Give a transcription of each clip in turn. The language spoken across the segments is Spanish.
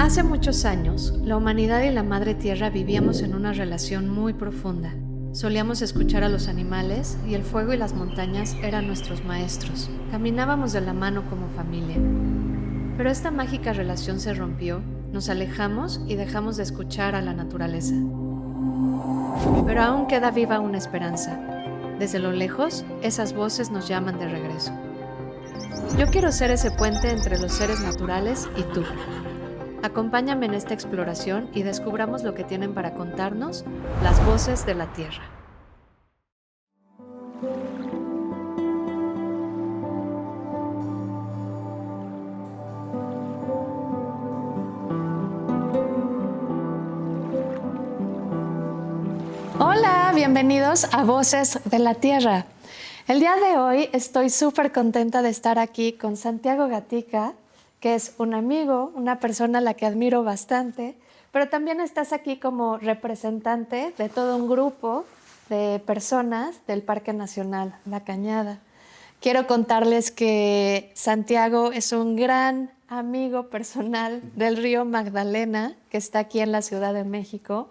Hace muchos años, la humanidad y la Madre Tierra vivíamos en una relación muy profunda. Solíamos escuchar a los animales y el fuego y las montañas eran nuestros maestros. Caminábamos de la mano como familia. Pero esta mágica relación se rompió, nos alejamos y dejamos de escuchar a la naturaleza. Pero aún queda viva una esperanza. Desde lo lejos, esas voces nos llaman de regreso. Yo quiero ser ese puente entre los seres naturales y tú. Acompáñame en esta exploración y descubramos lo que tienen para contarnos las voces de la Tierra. Hola, bienvenidos a Voces de la Tierra. El día de hoy estoy súper contenta de estar aquí con Santiago Gatica, que es un amigo, una persona a la que admiro bastante, pero también estás aquí como representante de todo un grupo de personas del Parque Nacional La Cañada. Quiero contarles que Santiago es un gran amigo personal del río Magdalena, que está aquí en la Ciudad de México.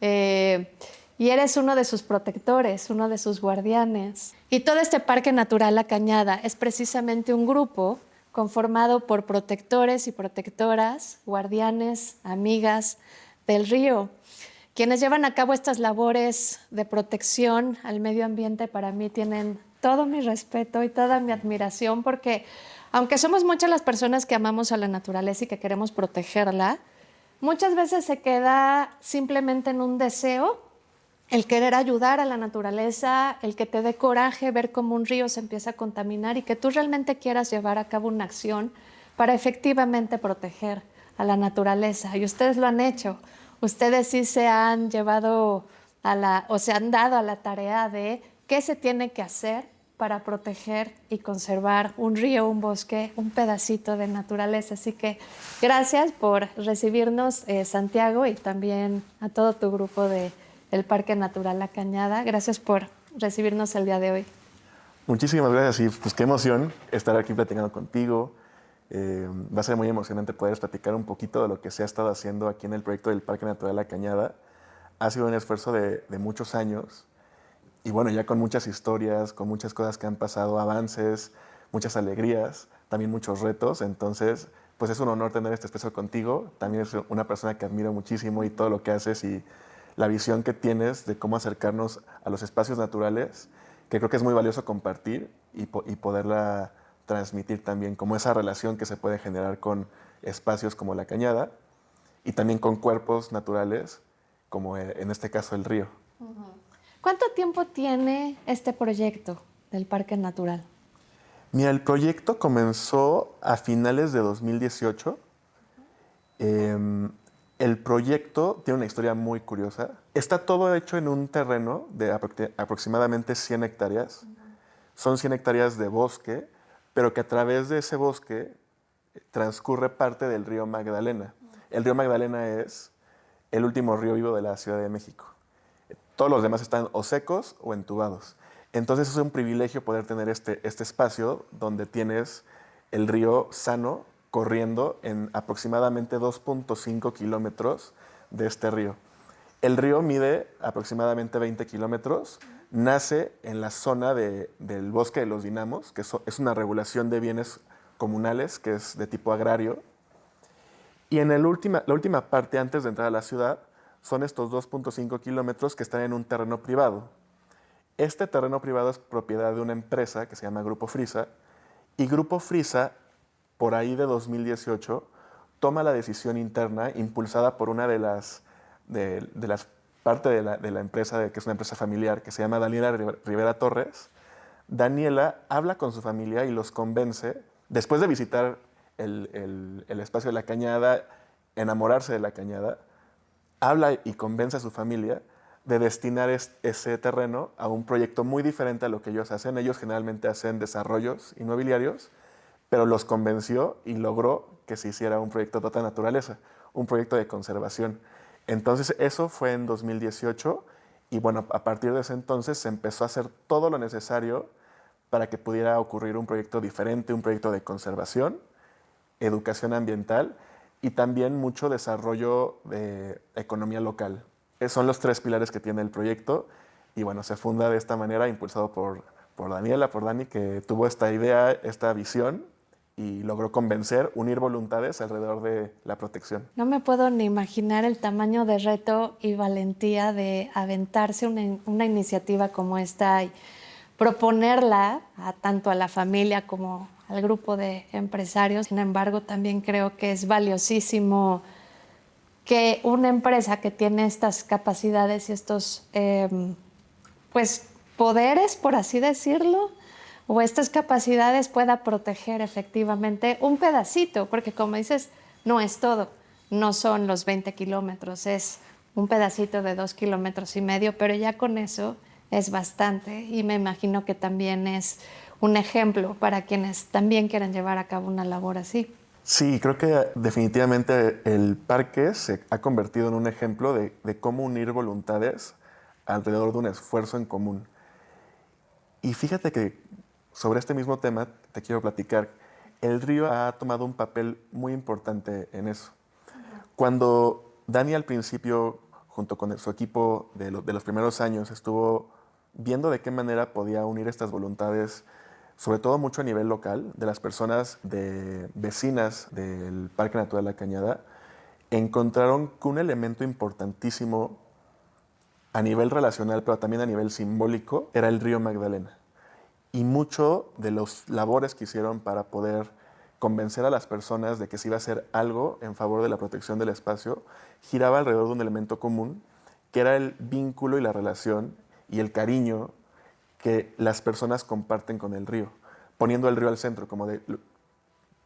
Y eres uno de sus protectores, uno de sus guardianes. Y todo este Parque Natural La Cañada es precisamente un grupo conformado por protectores y protectoras, guardianes, amigas del río. Quienes llevan a cabo estas labores de protección al medio ambiente para mí tienen todo mi respeto y toda mi admiración porque aunque somos muchas las personas que amamos a la naturaleza y que queremos protegerla, muchas veces se queda simplemente en un deseo el querer ayudar a la naturaleza, el que te dé coraje ver cómo un río se empieza a contaminar y que tú realmente quieras llevar a cabo una acción para efectivamente proteger a la naturaleza. Y ustedes lo han hecho. Ustedes sí se han llevado o se han dado a la tarea de qué se tiene que hacer para proteger y conservar un río, un bosque, un pedacito de naturaleza. Así que gracias por recibirnos, Santiago, y también a todo tu grupo del Parque Natural La Cañada. Gracias por recibirnos el día de hoy. Muchísimas gracias y pues qué emoción estar aquí platicando contigo. Va a ser muy emocionante poder platicar un poquito de lo que se ha estado haciendo aquí en el proyecto del Parque Natural La Cañada. Ha sido un esfuerzo de muchos años y bueno, ya con muchas historias, con muchas cosas que han pasado, avances, muchas alegrías, también muchos retos. Entonces, pues es un honor tener este espacio contigo. También es una persona que admiro muchísimo y todo lo que haces y la visión que tienes de cómo acercarnos a los espacios naturales, que creo que es muy valioso compartir y poderla transmitir también, como esa relación que se puede generar con espacios como la cañada y también con cuerpos naturales, como en este caso el río. ¿Cuánto tiempo tiene este proyecto del Parque Natural? Mira, el proyecto comenzó a finales de 2018. El proyecto tiene una historia muy curiosa. Está todo hecho en un terreno de aproximadamente 100 hectáreas. Son 100 hectáreas de bosque, pero que a través de ese bosque transcurre parte del río Magdalena. El río Magdalena es el último río vivo de la Ciudad de México. Todos los demás están o secos o entubados. Entonces es un privilegio poder tener este espacio donde tienes el río sano corriendo en aproximadamente 2.5 kilómetros de este río. El río mide aproximadamente 20 kilómetros, nace en la zona del Bosque de los Dinamos, que es una regulación de bienes comunales, que es de tipo agrario. Y en la última parte, antes de entrar a la ciudad, son estos 2.5 kilómetros que están en un terreno privado. Este terreno privado es propiedad de una empresa que se llama Grupo Frisa, y Grupo Frisa, por ahí de 2018, toma la decisión interna, impulsada por una de las parte de la empresa, que es una empresa familiar, que se llama Daniela Rivera Torres. Daniela habla con su familia y los convence, después de visitar el espacio de la cañada, enamorarse de la cañada, habla y convence a su familia de destinar ese terreno a un proyecto muy diferente a lo que ellos hacen. Ellos generalmente hacen desarrollos inmobiliarios, pero los convenció y logró que se hiciera un proyecto de total naturaleza, un proyecto de conservación. Entonces eso fue en 2018 y bueno, a partir de ese entonces se empezó a hacer todo lo necesario para que pudiera ocurrir un proyecto diferente, un proyecto de conservación, educación ambiental y también mucho desarrollo de economía local. Son los tres pilares que tiene el proyecto y bueno, se funda de esta manera, impulsado por Daniela, por Dani, que tuvo esta idea, esta visión y logró convencer, unir voluntades alrededor de la protección. No me puedo ni imaginar el tamaño de reto y valentía de aventarse una iniciativa como esta y proponerla tanto a la familia como al grupo de empresarios. Sin embargo, también creo que es valiosísimo que una empresa que tiene estas capacidades y estos pues poderes, por así decirlo, o estas capacidades pueda proteger efectivamente un pedacito, porque como dices, no es todo, no son los 20 kilómetros, es un pedacito de 2,5 kilómetros, pero ya con eso es bastante y me imagino que también es un ejemplo para quienes también quieren llevar a cabo una labor así. Sí, creo que definitivamente el parque se ha convertido en un ejemplo de cómo unir voluntades alrededor de un esfuerzo en común. Y fíjate que sobre este mismo tema te quiero platicar. El río ha tomado un papel muy importante en eso. Cuando Dani al principio, junto con su equipo de los primeros años, estuvo viendo de qué manera podía unir estas voluntades, sobre todo mucho a nivel local, de las personas vecinas del Parque Natural La Cañada, encontraron que un elemento importantísimo a nivel relacional, pero también a nivel simbólico, era el río Magdalena. Y mucho de las labores que hicieron para poder convencer a las personas de que se iba a hacer algo en favor de la protección del espacio giraba alrededor de un elemento común, que era el vínculo y la relación y el cariño que las personas comparten con el río, poniendo el río al centro, como de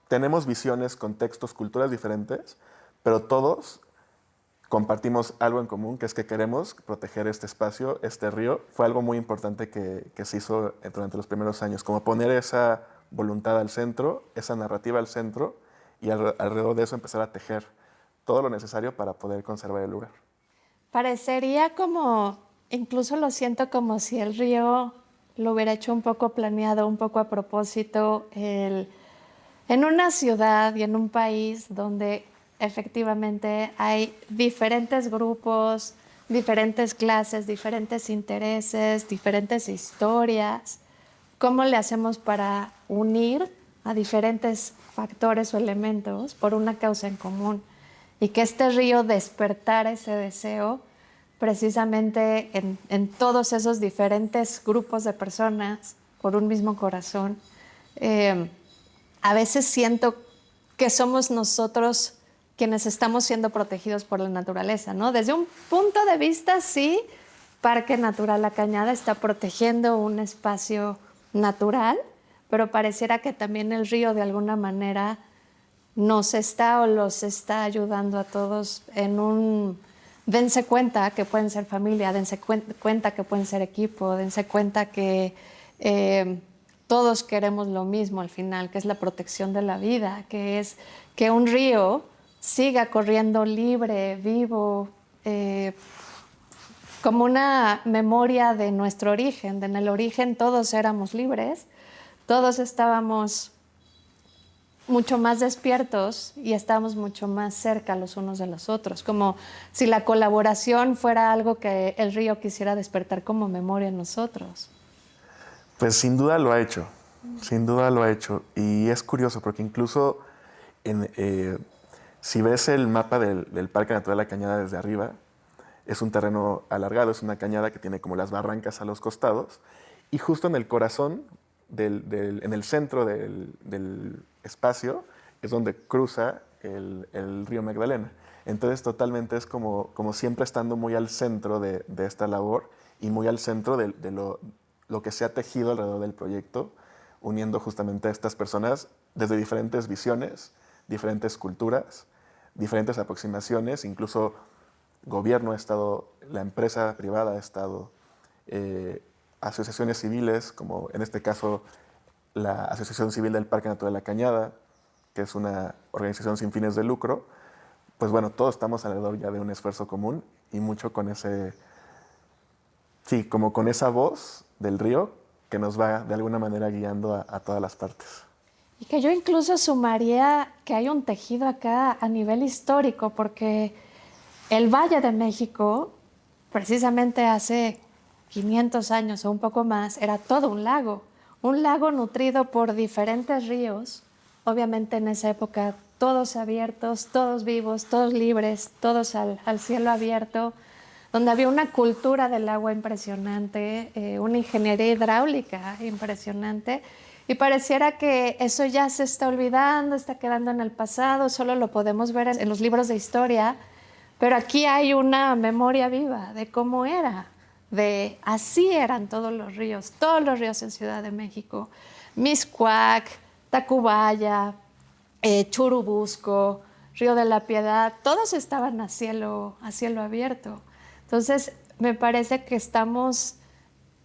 tenemos visiones, contextos, culturas diferentes, pero todos compartimos algo en común, que es que queremos proteger este espacio, este río. Fue algo muy importante que se hizo durante los primeros años, como poner esa voluntad al centro, esa narrativa al centro, y alrededor de eso empezar a tejer todo lo necesario para poder conservar el lugar. Parecería como, incluso lo siento como si el río lo hubiera hecho un poco planeado, un poco a propósito, en una ciudad y en un país donde efectivamente hay diferentes grupos, diferentes clases, diferentes intereses, diferentes historias. ¿Cómo le hacemos para unir a diferentes factores o elementos por una causa en común? Y que este río despertara ese deseo precisamente en todos esos diferentes grupos de personas por un mismo corazón. A veces siento que somos nosotros quienes estamos siendo protegidos por la naturaleza, ¿no? Desde un punto de vista, sí, Parque Natural La Cañada está protegiendo un espacio natural, pero pareciera que también el río de alguna manera nos está o los está ayudando a todos en un dense cuenta que pueden ser familia, dense cuenta que pueden ser equipo, dense cuenta que todos queremos lo mismo al final, que es la protección de la vida, que es que un río siga corriendo libre, vivo, como una memoria de nuestro origen. En el origen todos éramos libres, todos estábamos mucho más despiertos y estábamos mucho más cerca los unos de los otros, como si la colaboración fuera algo que el río quisiera despertar como memoria en nosotros. Pues sin duda lo ha hecho, sin duda lo ha hecho. Y es curioso porque incluso si ves el mapa del Parque Natural La Cañada desde arriba, es un terreno alargado, es una cañada que tiene como las barrancas a los costados, y justo en el corazón, en el centro del espacio, es donde cruza el río Magdalena. Entonces totalmente es como siempre estando muy al centro de esta labor y muy al centro de lo que se ha tejido alrededor del proyecto, uniendo justamente a estas personas desde diferentes visiones, diferentes culturas, diferentes aproximaciones, incluso gobierno ha estado, la empresa privada ha estado, asociaciones civiles, como en este caso la Asociación Civil del Parque Natural La Cañada, que es una organización sin fines de lucro. Pues bueno, todos estamos alrededor ya de un esfuerzo común y mucho con como con esa voz del río que nos va de alguna manera guiando a todas las partes. Y que yo incluso sumaría que hay un tejido acá a nivel histórico, porque el Valle de México, precisamente hace 500 años o un poco más, era todo un lago nutrido por diferentes ríos, obviamente en esa época todos abiertos, todos vivos, todos libres, todos al cielo abierto, donde había una cultura del agua impresionante, una ingeniería hidráulica impresionante, y pareciera que eso ya se está olvidando, está quedando en el pasado, solo lo podemos ver en los libros de historia, pero aquí hay una memoria viva de cómo era, de así eran todos los ríos en Ciudad de México, Mixcoac, Tacubaya, Churubusco, Río de la Piedad, todos estaban a cielo abierto. Entonces, me parece que estamos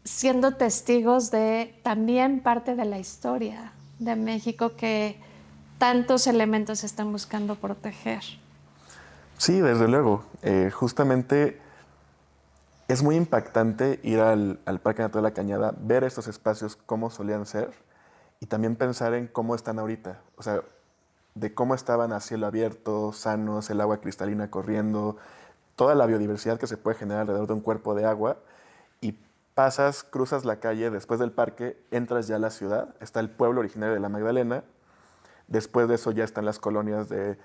siendo testigos de también parte de la historia de México que tantos elementos están buscando proteger. Sí, desde luego. Justamente es muy impactante ir al Parque Natural de la Cañada, ver estos espacios cómo solían ser y también pensar en cómo están ahorita. O sea, de cómo estaban a cielo abierto, sanos, el agua cristalina corriendo, toda la biodiversidad que se puede generar alrededor de un cuerpo de agua y pasas, cruzas la calle, después del parque, entras ya a la ciudad, está el pueblo originario de la Magdalena, después de eso ya están las colonias de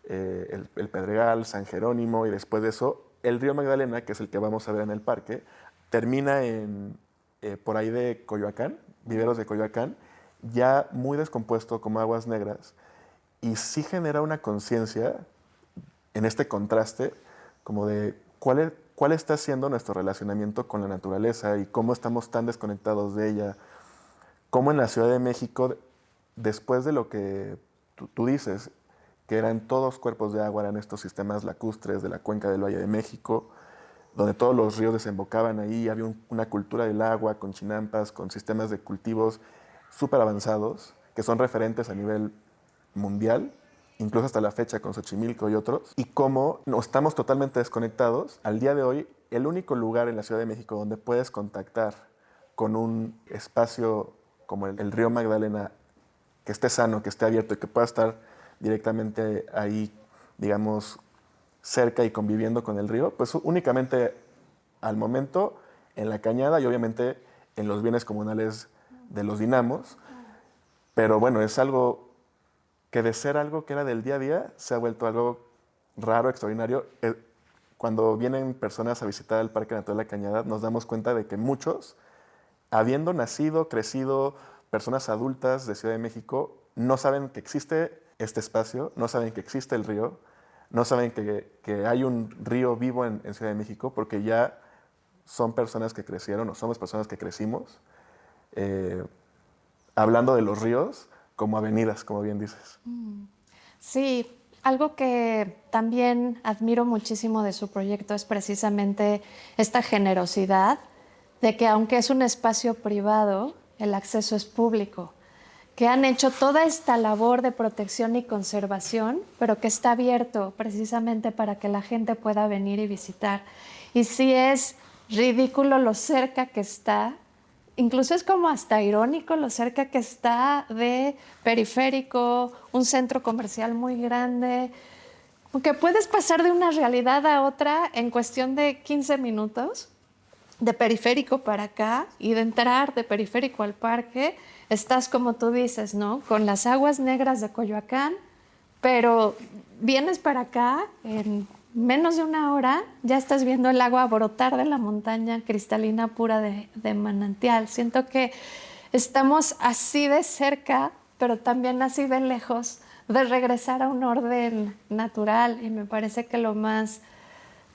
el Pedregal, San Jerónimo, y después de eso el río Magdalena, que es el que vamos a ver en el parque, termina por ahí de Coyoacán, Viveros de Coyoacán, ya muy descompuesto como aguas negras, y sí genera una conciencia en este contraste como de cuál está siendo nuestro relacionamiento con la naturaleza y cómo estamos tan desconectados de ella, cómo en la Ciudad de México, después de lo que tú dices, que eran todos cuerpos de agua, eran estos sistemas lacustres de la cuenca del Valle de México, donde todos los ríos desembocaban ahí, había una cultura del agua con chinampas, con sistemas de cultivos súper avanzados, que son referentes a nivel mundial, incluso hasta la fecha con Xochimilco y otros, y cómo no estamos totalmente desconectados. Al día de hoy, el único lugar en la Ciudad de México donde puedes contactar con un espacio como el río Magdalena, que esté sano, que esté abierto y que pueda estar directamente ahí, digamos, cerca y conviviendo con el río, pues únicamente al momento en la Cañada y obviamente en los bienes comunales de los dinamos, pero bueno, es algo que de ser algo que era del día a día se ha vuelto algo raro, extraordinario. Cuando vienen personas a visitar el Parque Natural de la Cañada, nos damos cuenta de que muchos, habiendo nacido, crecido, personas adultas de Ciudad de México, no saben que existe este espacio, no saben que existe el río, no saben que hay un río vivo en Ciudad de México, porque ya son personas que crecieron o somos personas que crecimos hablando de los ríos como avenidas, como bien dices. Sí, algo que también admiro muchísimo de su proyecto es precisamente esta generosidad de que aunque es un espacio privado, el acceso es público, que han hecho toda esta labor de protección y conservación, pero que está abierto precisamente para que la gente pueda venir y visitar. Y sí es ridículo lo cerca que está, incluso es como hasta irónico lo cerca que está de Periférico, un centro comercial muy grande, porque puedes pasar de una realidad a otra en cuestión de 15 minutos, de Periférico para acá, y de entrar de Periférico al parque, estás como tú dices, ¿no? Con las aguas negras de Coyoacán, pero vienes para acá en menos de una hora, ya estás viendo el agua brotar de la montaña cristalina pura de manantial. Siento que estamos así de cerca, pero también así de lejos de regresar a un orden natural, y me parece que lo más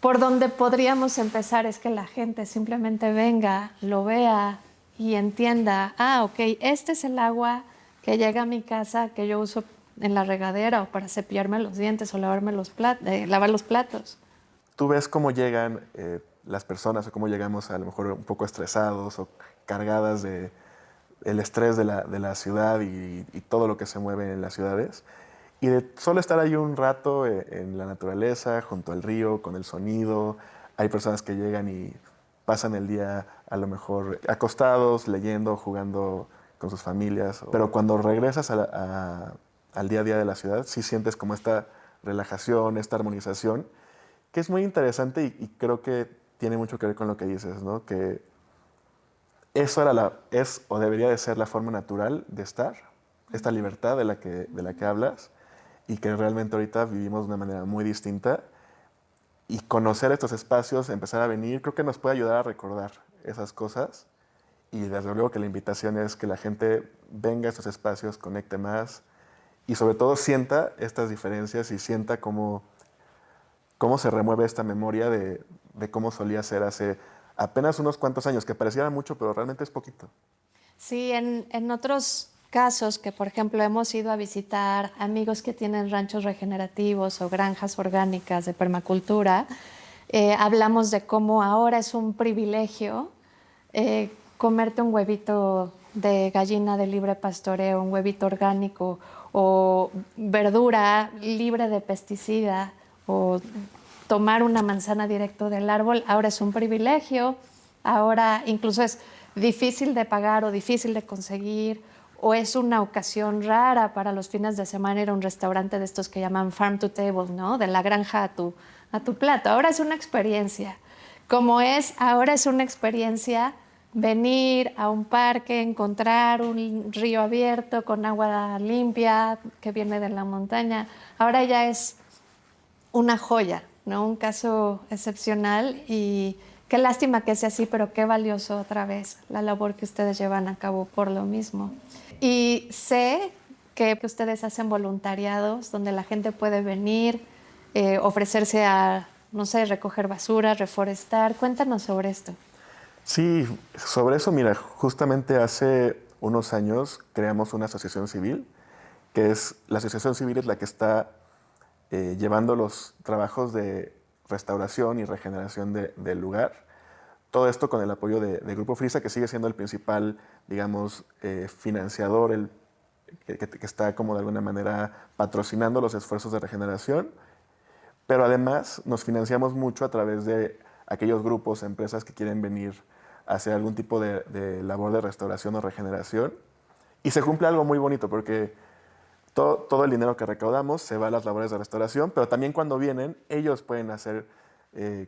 por donde podríamos empezar es que la gente simplemente venga, lo vea y entienda, ok, este es el agua que llega a mi casa, que yo uso en la regadera o para cepillarme los dientes o lavar los platos. Tú ves cómo llegan las personas o cómo llegamos a lo mejor un poco estresados o cargadas de el estrés de la ciudad y todo lo que se mueve en las ciudades. Y de solo estar ahí un rato en la naturaleza, junto al río, con el sonido. Hay personas que llegan y pasan el día a lo mejor acostados, leyendo, jugando con sus familias. Pero cuando regresas al día a día de la ciudad, sí sientes como esta relajación, esta armonización, que es muy interesante y creo que tiene mucho que ver con lo que dices, ¿no? Que eso es o debería de ser la forma natural de estar, esta libertad de la que hablas, y que realmente ahorita vivimos de una manera muy distinta. Y conocer estos espacios, empezar a venir, creo que nos puede ayudar a recordar esas cosas. Y desde luego que la invitación es que la gente venga a estos espacios, conecte más y sobre todo sienta estas diferencias y sienta cómo se remueve esta memoria de cómo solía ser hace apenas unos cuantos años, que pareciera mucho, pero realmente es poquito. Sí, en otros casos que, por ejemplo, hemos ido a visitar amigos que tienen ranchos regenerativos o granjas orgánicas de permacultura, hablamos de cómo ahora es un privilegio comerte un huevito de gallina de libre pastoreo, un huevito orgánico o verdura libre de pesticida o tomar una manzana directo del árbol. Ahora es un privilegio, ahora incluso es difícil de pagar o difícil de conseguir, o es una ocasión rara para los fines de semana ir a un restaurante de estos que llaman farm to table, ¿no? De la granja a tu plato. Ahora es una experiencia. Ahora es una experiencia venir a un parque, encontrar un río abierto con agua limpia que viene de la montaña. Ahora ya es una joya, ¿no? Un caso excepcional y qué lástima que sea así, pero qué valioso otra vez la labor que ustedes llevan a cabo por lo mismo. Y sé que ustedes hacen voluntariados donde la gente puede venir, ofrecerse a, no sé, recoger basura, reforestar. Cuéntanos sobre esto. Sí, sobre eso, mira, justamente hace unos años creamos una asociación civil, que es, la asociación civil es la que está llevando los trabajos de restauración y regeneración del lugar. Todo esto con el apoyo de Grupo Frisa, que sigue siendo el principal, digamos, financiador, que está como de alguna manera patrocinando los esfuerzos de regeneración. Pero además nos financiamos mucho a través de aquellos grupos, empresas que quieren venir a hacer algún tipo de labor de restauración o regeneración. Y se cumple algo muy bonito porque todo el dinero que recaudamos se va a las labores de restauración, pero también cuando vienen, ellos pueden hacer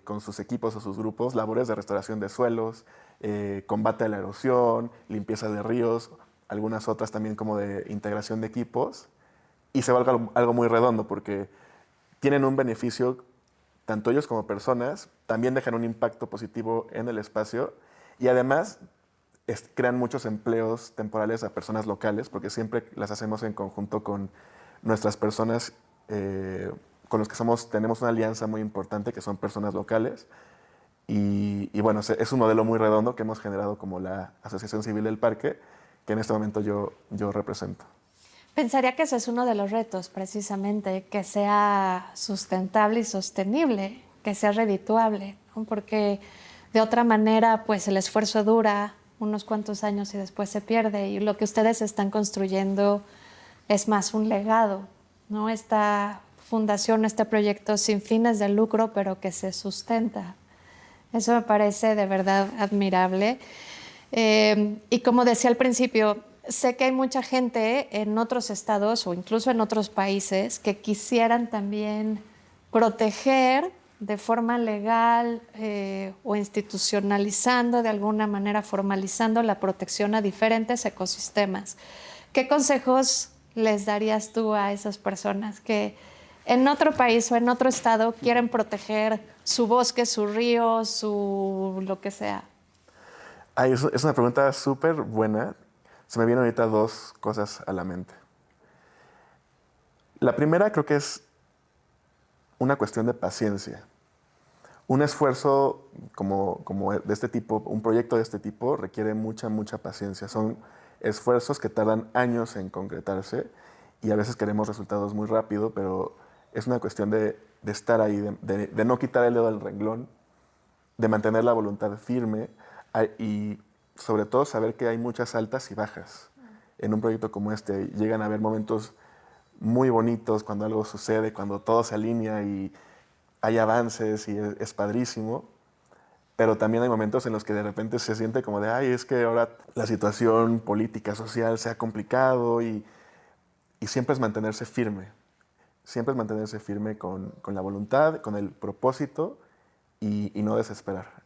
con sus equipos o sus grupos labores de restauración de suelos, combate a la erosión, limpieza de ríos, algunas otras también como de integración de equipos. Y se va algo muy redondo porque tienen un beneficio, tanto ellos como personas, también dejan un impacto positivo en el espacio y además crean muchos empleos temporales a personas locales, porque siempre las hacemos en conjunto con nuestras personas con los que tenemos una alianza muy importante, que son personas locales. Y bueno, es un modelo muy redondo que hemos generado como la Asociación Civil del Parque, que en este momento yo represento. Pensaría que ese es uno de los retos, precisamente, que sea sustentable y sostenible, que sea redituable, ¿no? Porque de otra manera, pues el esfuerzo dura unos cuantos años y después se pierde. Y lo que ustedes están construyendo es más un legado, ¿no? Esta fundación, este proyecto sin fines de lucro, pero que se sustenta. Eso me parece de verdad admirable. Y como decía al principio, sé que hay mucha gente en otros estados o incluso en otros países que quisieran también proteger de forma legal o institucionalizando, de alguna manera formalizando la protección a diferentes ecosistemas. ¿Qué consejos les darías tú a esas personas que en otro país o en otro estado quieren proteger su bosque, su río, su lo que sea? Ay, es una pregunta súper buena. Se me vienen ahorita dos cosas a la mente. La primera creo que es una cuestión de paciencia. Un esfuerzo como de este tipo, un proyecto de este tipo, requiere mucha paciencia. Son esfuerzos que tardan años en concretarse y a veces queremos resultados muy rápido, pero es una cuestión de estar ahí, de no quitar el dedo del renglón, de mantener la voluntad firme y sobre todo saber que hay muchas altas y bajas. En un proyecto como este llegan a haber momentos muy bonitos cuando algo sucede, cuando todo se alinea y hay avances y es padrísimo. pero también hay momentos en los que de repente se siente como de, ay, es que ahora la situación política, social se ha complicado y siempre es mantenerse firme. Siempre es mantenerse firme con la voluntad, con el propósito y no desesperar.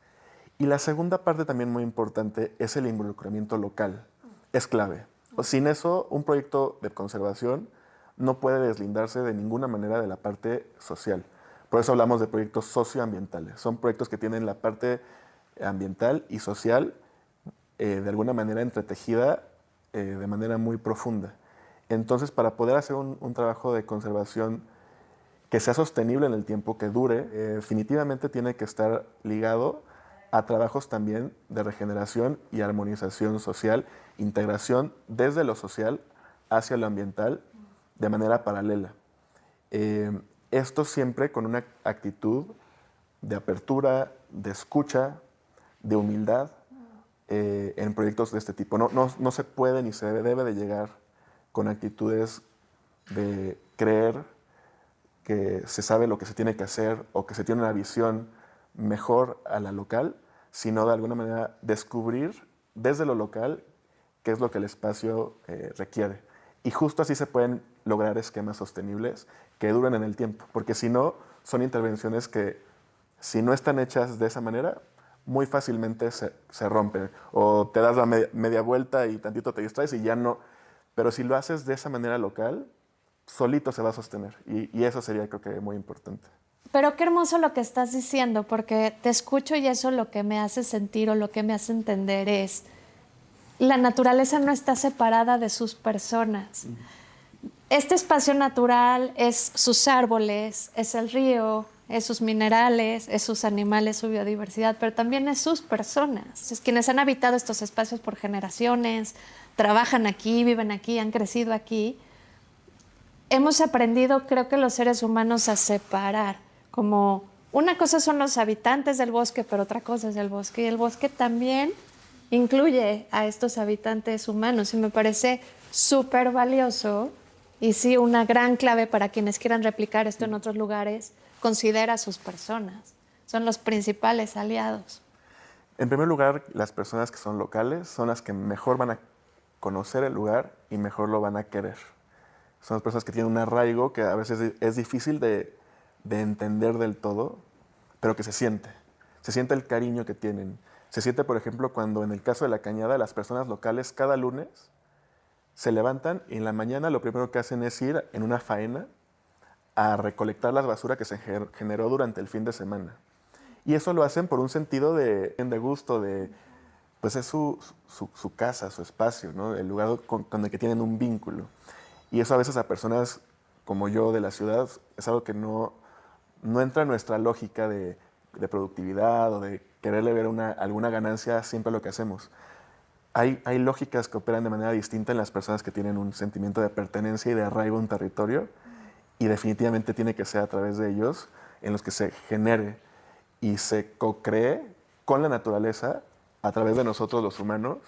Y la segunda parte también muy importante es el involucramiento local. Es clave. Sin eso, un proyecto de conservación no puede deslindarse de ninguna manera de la parte social. Por eso hablamos de proyectos socioambientales. Son proyectos que tienen la parte ambiental y social de alguna manera entretejida de manera muy profunda. Entonces, para poder hacer un trabajo de conservación que sea sostenible en el tiempo, que dure, definitivamente tiene que estar ligado a trabajos también de regeneración y armonización social, integración desde lo social hacia lo ambiental de manera paralela. Esto siempre con una actitud de apertura, de escucha, de humildad en proyectos de este tipo. No se puede ni se debe de llegar con actitudes de creer que se sabe lo que se tiene que hacer o que se tiene una visión mejor a la local, sino de alguna manera descubrir desde lo local qué es lo que el espacio requiere. Y justo así se pueden lograr esquemas sostenibles que duren en el tiempo, porque si no, son intervenciones que si no están hechas de esa manera, muy fácilmente se rompen. O te das la media vuelta y tantito te distraes y ya no. Pero si lo haces de esa manera local, solito se va a sostener. Y eso sería, creo que, muy importante. Pero qué hermoso lo que estás diciendo, porque te escucho y eso lo que me hace sentir o lo que me hace entender es, la naturaleza no está separada de sus personas. Este espacio natural es sus árboles, es el río, es sus minerales, es sus animales, su biodiversidad, pero también es sus personas. Es quienes han habitado estos espacios por generaciones, trabajan aquí, viven aquí, han crecido aquí. Hemos aprendido, creo que los seres humanos, a separar, como una cosa son los habitantes del bosque, pero otra cosa es el bosque, y el bosque también incluye a estos habitantes humanos, y me parece súper valioso, y sí, una gran clave para quienes quieran replicar esto en otros lugares, considera a sus personas, son los principales aliados. En primer lugar, las personas que son locales son las que mejor van a conocer el lugar y mejor lo van a querer. Son las personas que tienen un arraigo que a veces es difícil de entender del todo, pero que se siente. Se siente el cariño que tienen. Se siente, por ejemplo, cuando en el caso de La Cañada, las personas locales cada lunes se levantan y en la mañana lo primero que hacen es ir en una faena a recolectar la basura que se generó durante el fin de semana. Y eso lo hacen por un sentido de gusto, pues es su casa, su espacio, ¿no? El lugar con el que tienen un vínculo. Y eso a veces a personas como yo de la ciudad es algo que no entra en nuestra lógica de productividad o de quererle ver alguna ganancia siempre a lo que hacemos. Hay lógicas que operan de manera distinta en las personas que tienen un sentimiento de pertenencia y de arraigo a un territorio, y definitivamente tiene que ser a través de ellos en los que se genere y se co-cree con la naturaleza, a través de nosotros los humanos,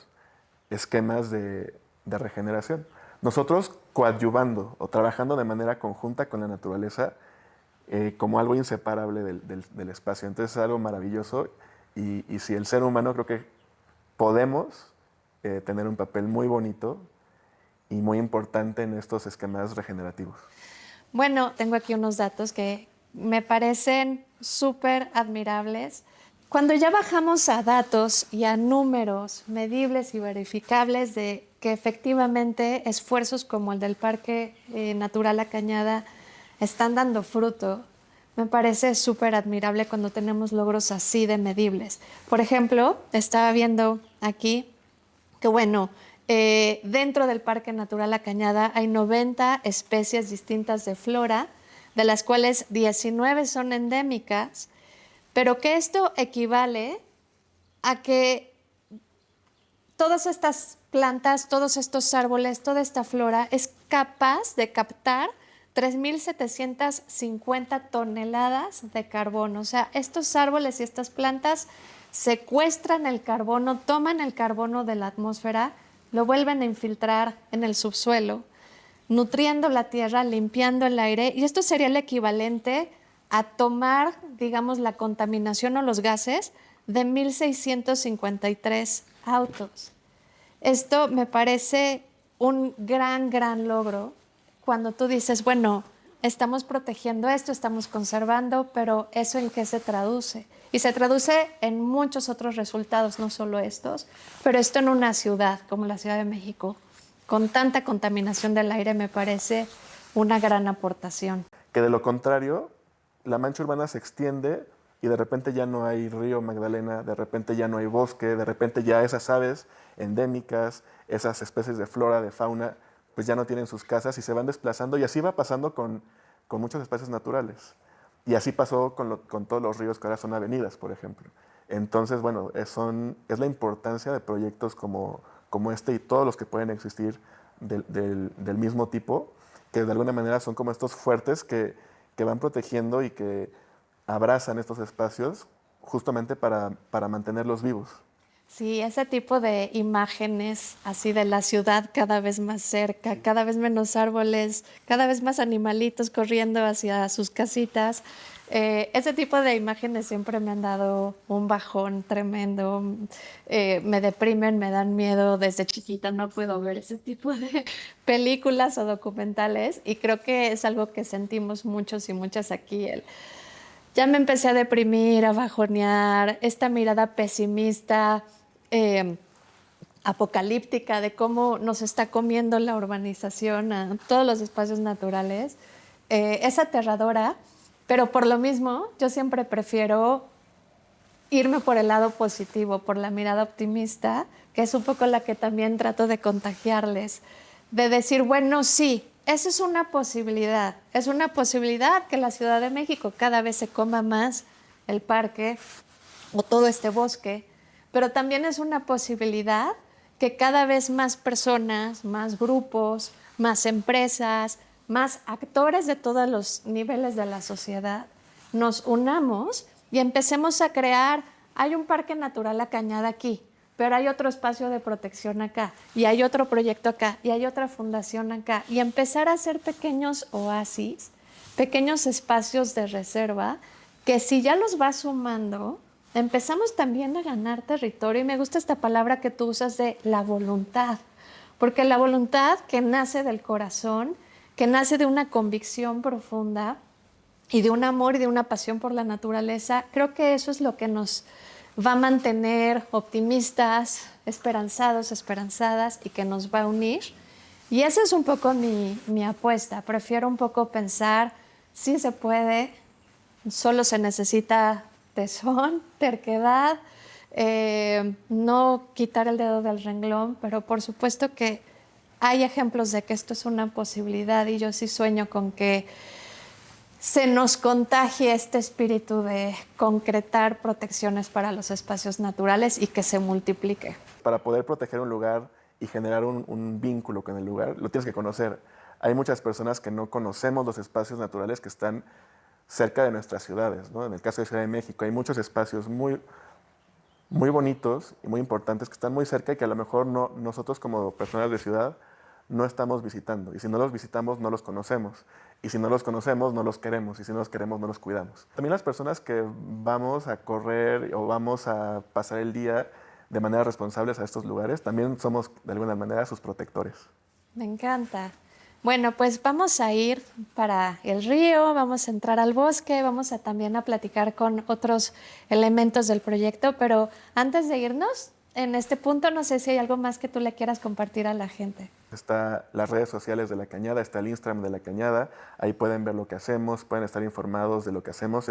esquemas de regeneración. Nosotros coadyuvando o trabajando de manera conjunta con la naturaleza como algo inseparable del espacio. Entonces es algo maravilloso y si el ser humano creo que podemos tener un papel muy bonito y muy importante en estos esquemas regenerativos. Bueno, tengo aquí unos datos que me parecen súper admirables. Cuando ya bajamos a datos y a números medibles y verificables de que efectivamente esfuerzos como el del Parque Natural La Cañada están dando fruto, me parece súper admirable cuando tenemos logros así de medibles. Por ejemplo, estaba viendo aquí que, bueno, dentro del Parque Natural La Cañada hay 90 especies distintas de flora, de las cuales 19 son endémicas, pero que esto equivale a que todas estas plantas, todos estos árboles, toda esta flora es capaz de captar 3.750 toneladas de carbono. O sea, estos árboles y estas plantas secuestran el carbono, toman el carbono de la atmósfera, lo vuelven a infiltrar en el subsuelo, nutriendo la tierra, limpiando el aire, y esto sería el equivalente a tomar, digamos, la contaminación o los gases de 1,653 autos. Esto me parece un gran logro cuando tú dices, bueno, estamos protegiendo esto, estamos conservando, pero ¿eso en qué se traduce? Y se traduce en muchos otros resultados, no solo estos, pero esto en una ciudad como la Ciudad de México, con tanta contaminación del aire, me parece una gran aportación. Que de lo contrario, la mancha urbana se extiende y de repente ya no hay río Magdalena, de repente ya no hay bosque, de repente ya esas aves endémicas, esas especies de flora, de fauna, pues ya no tienen sus casas y se van desplazando, y así va pasando con muchos espacios naturales. Y así pasó con todos los ríos que ahora son avenidas, por ejemplo. Entonces, bueno, es la importancia de proyectos como este y todos los que pueden existir del mismo tipo, que de alguna manera son como estos fuertes que van protegiendo y que abrazan estos espacios justamente para mantenerlos vivos. Sí, ese tipo de imágenes así de la ciudad cada vez más cerca, cada vez menos árboles, cada vez más animalitos corriendo hacia sus casitas. Ese tipo de imágenes siempre me han dado un bajón tremendo. Me deprimen, me dan miedo. Desde chiquita no puedo ver ese tipo de películas o documentales, y creo que es algo que sentimos muchos y muchas aquí. Ya me empecé a deprimir, a bajonear, esta mirada pesimista, eh, apocalíptica de cómo nos está comiendo la urbanización a todos los espacios naturales, es aterradora, pero por lo mismo yo siempre prefiero irme por el lado positivo, por la mirada optimista, que es un poco la que también trato de contagiarles, de decir, bueno, sí, esa es una posibilidad que la Ciudad de México cada vez se coma más el parque o todo este bosque, pero también es una posibilidad que cada vez más personas, más grupos, más empresas, más actores de todos los niveles de la sociedad nos unamos y empecemos a crear. Hay un parque natural La Cañada aquí, pero hay otro espacio de protección acá, y hay otro proyecto acá, y hay otra fundación acá, y empezar a hacer pequeños oasis, pequeños espacios de reserva, que si ya los vas sumando, empezamos también a ganar territorio. Y me gusta esta palabra que tú usas de la voluntad, porque la voluntad que nace del corazón, que nace de una convicción profunda y de un amor y de una pasión por la naturaleza, creo que eso es lo que nos va a mantener optimistas, esperanzados, esperanzadas, y que nos va a unir. Y esa es un poco mi apuesta. Prefiero un poco pensar, sí se puede, solo se necesita tesón, terquedad, no quitar el dedo del renglón, pero por supuesto que hay ejemplos de que esto es una posibilidad, y yo sí sueño con que se nos contagie este espíritu de concretar protecciones para los espacios naturales y que se multiplique. Para poder proteger un lugar y generar un vínculo con el lugar, lo tienes que conocer. Hay muchas personas que no conocemos los espacios naturales que están cerca de nuestras ciudades, ¿no? En el caso de Ciudad de México hay muchos espacios muy bonitos y muy importantes que están muy cerca y que a lo mejor nosotros como personas de ciudad no estamos visitando. Y si no los visitamos, no los conocemos. Y si no los conocemos, no los queremos. Y si no los queremos, no los cuidamos. También las personas que vamos a correr o vamos a pasar el día de manera responsables a estos lugares, también somos de alguna manera sus protectores. Me encanta. Bueno, pues vamos a ir para el río, vamos a entrar al bosque, vamos a también a platicar con otros elementos del proyecto, pero antes de irnos, en este punto, no sé si hay algo más que tú le quieras compartir a la gente. Está las redes sociales de La Cañada, está el Instagram de La Cañada, ahí pueden ver lo que hacemos, pueden estar informados de lo que hacemos.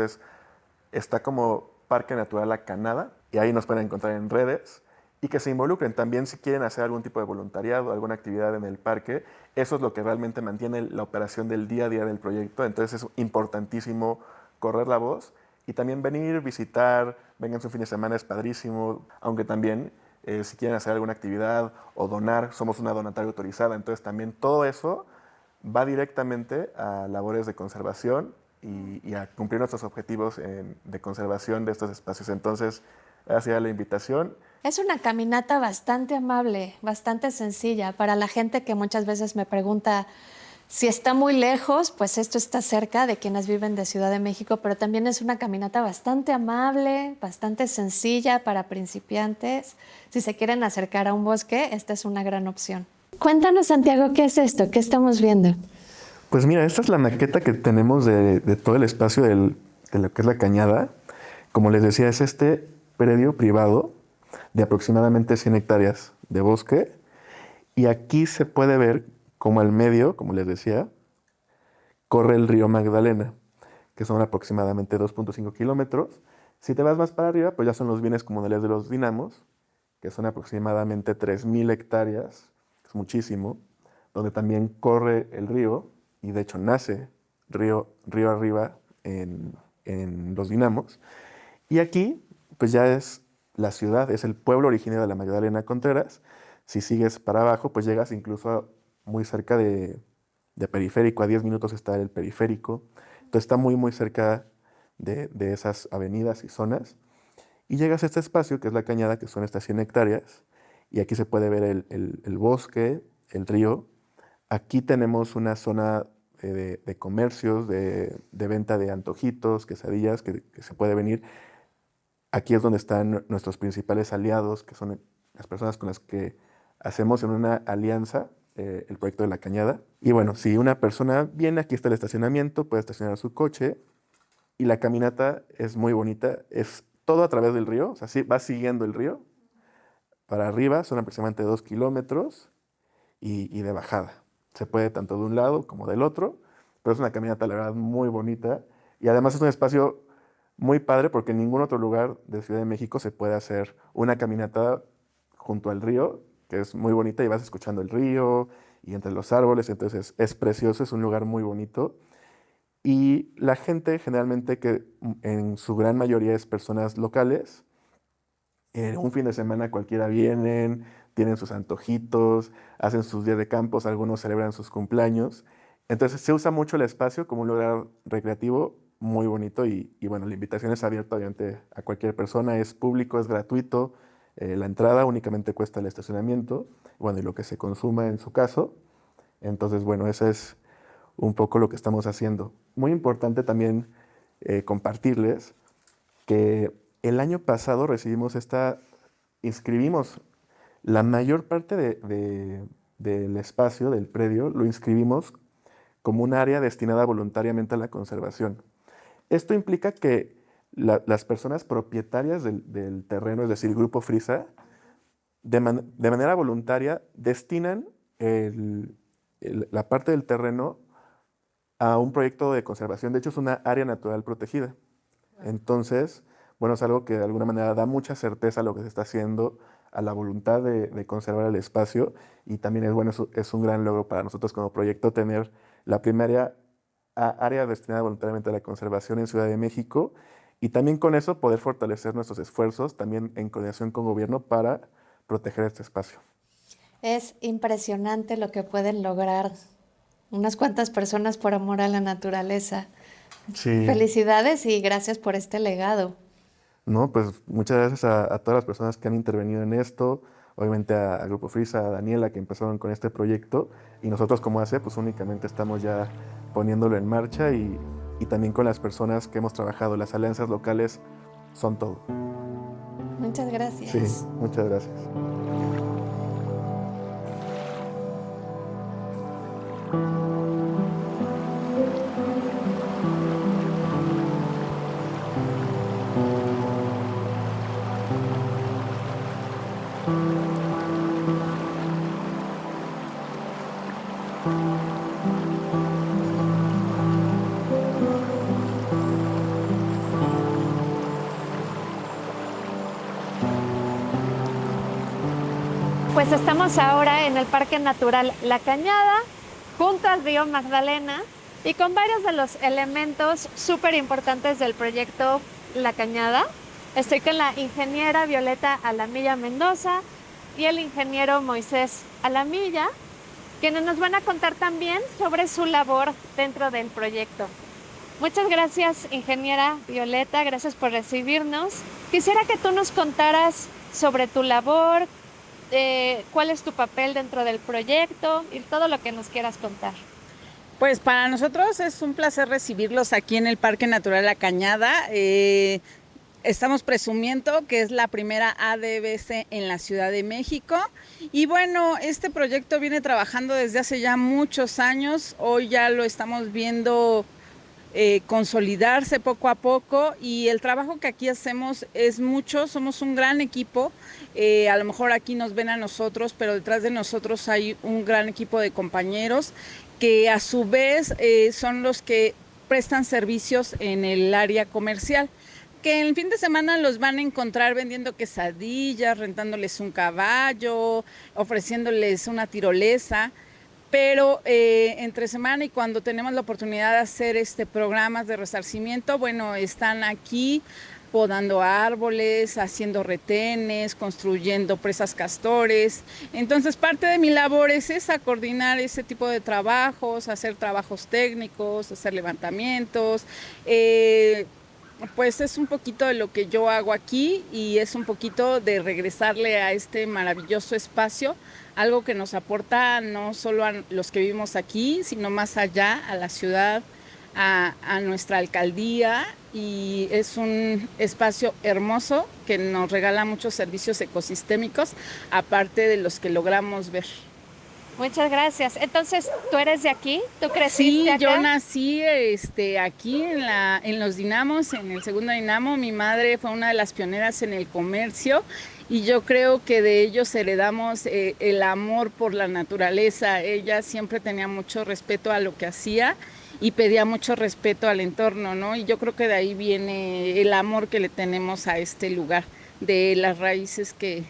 Está como Parque Natural La Canada, y ahí nos pueden encontrar en redes, y que se involucren también si quieren hacer algún tipo de voluntariado, alguna actividad en el parque. Eso es lo que realmente mantiene la operación del día a día del proyecto. Entonces es importantísimo correr la voz y también venir, visitar, vengan su fin de semana, es padrísimo, aunque también si quieren hacer alguna actividad o donar, somos una donataria autorizada, entonces también todo eso va directamente a labores de conservación y a cumplir nuestros objetivos de conservación de estos espacios. Entonces, hacia la invitación. Es una caminata bastante amable, bastante sencilla para la gente que muchas veces me pregunta, Si está muy lejos, pues esto está cerca de quienes viven de Ciudad de México, pero también es una caminata bastante amable, bastante sencilla para principiantes. Si se quieren acercar a un bosque, esta es una gran opción. Cuéntanos, Santiago, ¿qué es esto? ¿Qué estamos viendo? Pues mira, esta es la maqueta que tenemos de todo el espacio de lo que es la cañada. Como les decía, es este predio privado de aproximadamente 100 hectáreas de bosque. Y aquí se puede ver como al medio, como les decía, corre el río Magdalena, que son aproximadamente 2.5 kilómetros. Si te vas más para arriba, pues ya son los bienes comunales de los dinamos, que son aproximadamente 3.000 hectáreas, es muchísimo, donde también corre el río, y de hecho nace río arriba en los dinamos. Y aquí, pues ya es la ciudad, es el pueblo originario de la Magdalena Contreras. Si sigues para abajo, pues llegas incluso muy cerca de Periférico, a 10 minutos está el Periférico. Entonces está muy cerca de esas avenidas y zonas. Y llegas a este espacio, que es la cañada, que son estas 100 hectáreas, y aquí se puede ver el bosque, el río. Aquí tenemos una zona de comercios, de venta de antojitos, quesadillas, que se puede venir. Aquí es donde están nuestros principales aliados, que son las personas con las que hacemos en una alianza el proyecto de la cañada. Y bueno, si una persona viene, aquí está el estacionamiento, puede estacionar su coche, y la caminata es muy bonita, es todo a través del río, o sea, sí, va siguiendo el río. Para arriba son aproximadamente 2 kilómetros y de bajada. Se puede tanto de un lado como del otro, pero es una caminata, la verdad, muy bonita. Y además es un espacio muy padre porque en ningún otro lugar de Ciudad de México se puede hacer una caminata junto al río, que es muy bonita y vas escuchando el río y entre los árboles, entonces es precioso, es un lugar muy bonito. Y la gente generalmente, que en su gran mayoría es personas locales, un fin de semana cualquiera vienen, tienen sus antojitos, hacen sus días de campos, algunos celebran sus cumpleaños. Entonces se usa mucho el espacio como un lugar recreativo muy bonito y bueno, la invitación es abierta obviamente a cualquier persona, es público, es gratuito, la entrada únicamente cuesta el estacionamiento, bueno, y lo que se consuma en su caso. Entonces, bueno, eso es un poco lo que estamos haciendo. Muy importante también compartirles que el año pasado inscribimos la mayor parte del espacio del predio, lo inscribimos como un área destinada voluntariamente a la conservación. Esto implica que las personas propietarias del terreno, es decir, Grupo Frisa, de manera voluntaria destinan la parte del terreno a un proyecto de conservación. De hecho, es una área natural protegida. Entonces, bueno, es algo que de alguna manera da mucha certeza a lo que se está haciendo, a la voluntad de conservar el espacio, y también es un gran logro para nosotros como proyecto tener la primera área destinada voluntariamente a la conservación en Ciudad de México, y también con eso poder fortalecer nuestros esfuerzos también en coordinación con gobierno para proteger este espacio. Es impresionante lo que pueden lograr unas cuantas personas por amor a la naturaleza. Sí. Felicidades y gracias por este legado. No, pues muchas gracias a todas las personas que han intervenido en esto, obviamente a Grupo Frisa, a Daniela, que empezaron con este proyecto, y nosotros como ACE, pues únicamente estamos ya poniéndolo en marcha, y también con las personas que hemos trabajado. Las alianzas locales son todo. Muchas gracias. Sí, muchas gracias. Pues estamos ahora en el Parque Natural La Cañada, junto al río Magdalena y con varios de los elementos súper importantes del proyecto La Cañada. Estoy con la ingeniera Violeta Alamilla Mendoza y el ingeniero Moisés Alamilla, quienes nos van a contar también sobre su labor dentro del proyecto. Muchas gracias, ingeniera Violeta, gracias por recibirnos. Quisiera que tú nos contaras sobre tu labor, cuál es tu papel dentro del proyecto y todo lo que nos quieras contar. Pues para nosotros es un placer recibirlos aquí en el Parque Natural La Cañada. Estamos presumiendo que es la primera ADBC en la Ciudad de México. Y bueno, este proyecto viene trabajando desde hace ya muchos años. Hoy ya lo estamos viendo consolidarse poco a poco, y el trabajo que aquí hacemos es mucho, somos un gran equipo. A lo mejor aquí nos ven a nosotros, pero detrás de nosotros hay un gran equipo de compañeros que a su vez son los que prestan servicios en el área comercial, que en el fin de semana los van a encontrar vendiendo quesadillas, rentándoles un caballo, ofreciéndoles una tirolesa. Pero entre semana y cuando tenemos la oportunidad de hacer programas de resarcimiento, bueno, están aquí podando árboles, haciendo retenes, construyendo presas castores. Entonces, parte de mi labor es esa, coordinar ese tipo de trabajos, hacer trabajos técnicos, hacer levantamientos. Pues es un poquito de lo que yo hago aquí, y es un poquito de regresarle a este maravilloso espacio algo que nos aporta no solo a los que vivimos aquí, sino más allá, a la ciudad, a nuestra alcaldía, y es un espacio hermoso que nos regala muchos servicios ecosistémicos, aparte de los que logramos ver. Muchas gracias. Entonces, ¿tú eres de aquí? ¿Tú creciste Sí, acá? yo nací aquí en los dinamos, en el segundo dinamo. Mi madre fue una de las pioneras en el comercio, y yo creo que de ellos heredamos el amor por la naturaleza. Ella siempre tenía mucho respeto a lo que hacía y pedía mucho respeto al entorno, ¿no? Y yo creo que de ahí viene el amor que le tenemos a este lugar, de las raíces que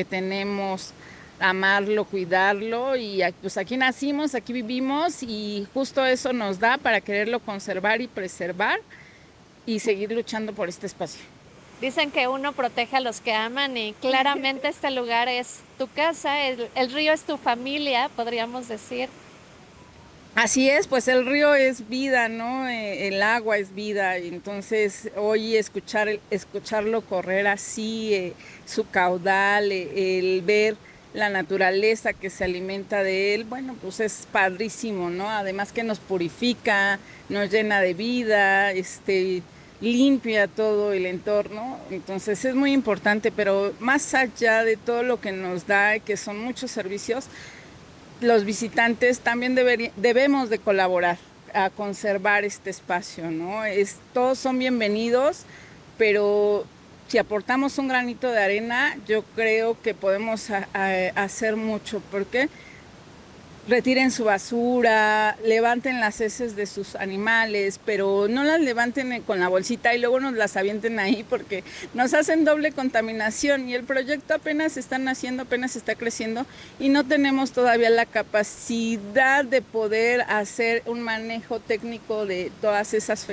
tenemos, amarlo, cuidarlo, y pues aquí nacimos, aquí vivimos, y justo eso nos da para quererlo conservar y preservar y seguir luchando por este espacio. Dicen que uno protege a los que aman, y claramente este lugar es tu casa, el río es tu familia, podríamos decir. Así es, pues el río es vida, ¿no? El agua es vida, y entonces hoy escucharlo correr así, su caudal, el ver la naturaleza que se alimenta de él, bueno, pues es padrísimo, ¿no? Además que nos purifica, nos llena de vida, limpia todo el entorno. Entonces es muy importante, pero más allá de todo lo que nos da, que son muchos servicios, los visitantes también debemos de colaborar a conservar este espacio, ¿no? Todos son bienvenidos, pero si aportamos un granito de arena, yo creo que podemos hacer mucho, porque retiren su basura, levanten las heces de sus animales, pero no las levanten con la bolsita y luego nos las avienten ahí, porque nos hacen doble contaminación, y el proyecto apenas está naciendo, apenas está creciendo, y no tenemos todavía la capacidad de poder hacer un manejo técnico de todas esas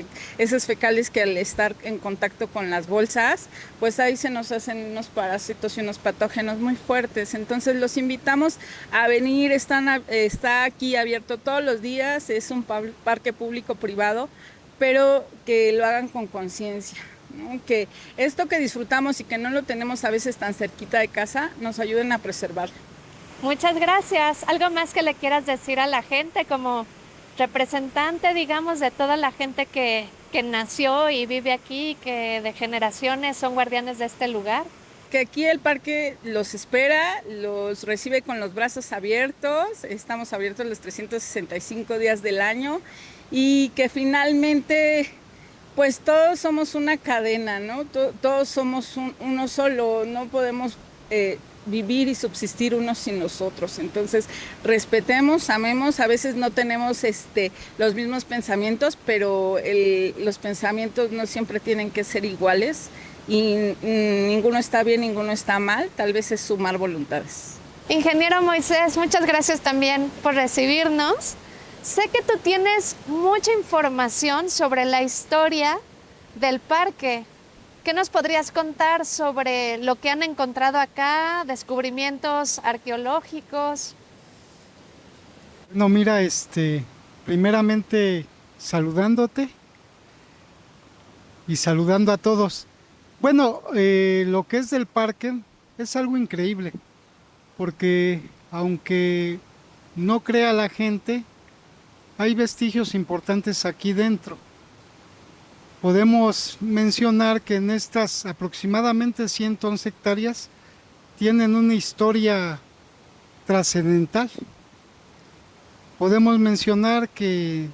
fecales, que al estar en contacto con las bolsas, pues ahí se nos hacen unos parásitos y unos patógenos muy fuertes. Entonces los invitamos a venir, está aquí abierto todos los días, es un parque público-privado, pero que lo hagan con conciencia, ¿no? Que esto que disfrutamos y que no lo tenemos a veces tan cerquita de casa, nos ayuden a preservarlo. Muchas gracias. ¿Algo más que le quieras decir a la gente como representante, digamos, de toda la gente que nació y vive aquí, que de generaciones son guardianes de este lugar? Que aquí el parque los espera, los recibe con los brazos abiertos, estamos abiertos los 365 días del año, y que finalmente pues todos somos una cadena, ¿no? Todos somos uno solo, no podemos vivir y subsistir unos sin los otros. Entonces respetemos, amemos. A veces no tenemos los mismos pensamientos, pero los pensamientos no siempre tienen que ser iguales, y ninguno está bien, ninguno está mal, tal vez es sumar voluntades. Ingeniero Moisés, muchas gracias también por recibirnos. Sé que tú tienes mucha información sobre la historia del parque. ¿Qué nos podrías contar sobre lo que han encontrado acá, descubrimientos arqueológicos? No, mira, primeramente saludándote y saludando a todos. Bueno, lo que es del parque es algo increíble, porque aunque no crea la gente, hay vestigios importantes aquí dentro. Podemos mencionar que en estas aproximadamente 111 hectáreas tienen una historia trascendental. Podemos mencionar que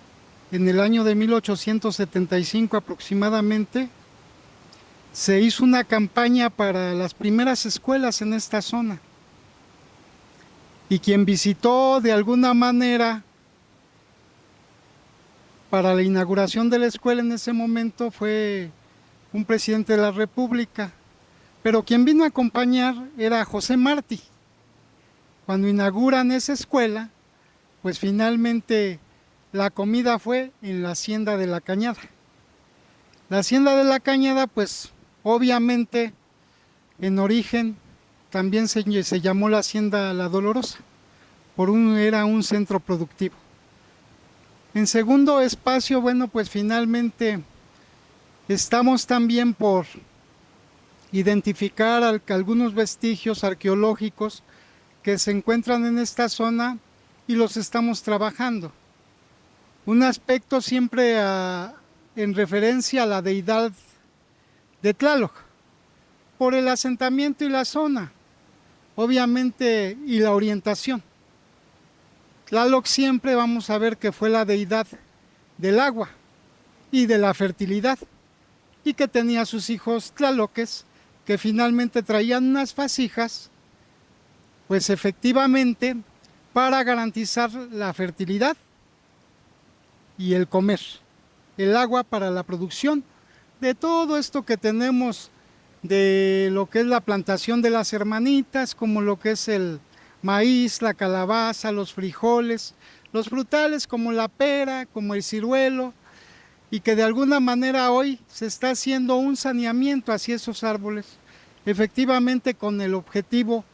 en el año de 1875 aproximadamente se hizo una campaña para las primeras escuelas en esta zona. Y quien visitó de alguna manera para la inauguración de la escuela en ese momento fue un presidente de la República, pero quien vino a acompañar era José Martí. Cuando inauguran esa escuela, pues finalmente la comida fue en la Hacienda de la Cañada. La Hacienda de la Cañada, pues obviamente en origen también se llamó la Hacienda La Dolorosa, era un centro productivo. En segundo espacio, bueno, pues finalmente estamos también por identificar algunos vestigios arqueológicos que se encuentran en esta zona y los estamos trabajando. Un aspecto siempre en referencia a la deidad de Tlaloc, por el asentamiento y la zona, obviamente, y la orientación. Tlaloc siempre vamos a ver que fue la deidad del agua y de la fertilidad, y que tenía sus hijos tlaloques, que finalmente traían unas vasijas, pues efectivamente, para garantizar la fertilidad y el comer, el agua para la producción de todo esto que tenemos, de lo que es la plantación de las hermanitas, como lo que es el maíz, la calabaza, los frijoles, los frutales como la pera, como el ciruelo, y que de alguna manera hoy se está haciendo un saneamiento hacia esos árboles, efectivamente con el objetivo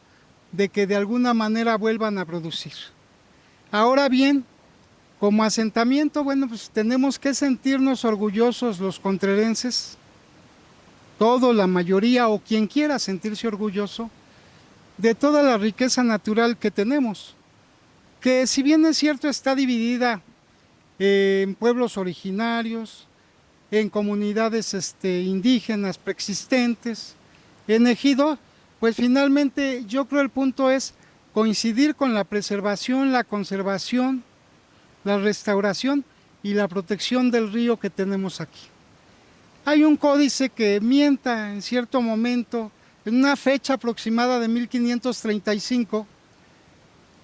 de que de alguna manera vuelvan a producir. Ahora bien, como asentamiento, bueno, pues tenemos que sentirnos orgullosos los contrerenses, todo, la mayoría o quien quiera sentirse orgulloso de toda la riqueza natural que tenemos, que si bien es cierto está dividida en pueblos originarios, en comunidades indígenas preexistentes, en ejido, pues finalmente yo creo el punto es coincidir con la preservación, la conservación, la restauración y la protección del río que tenemos aquí. Hay un códice que mienta en cierto momento, en una fecha aproximada de 1535,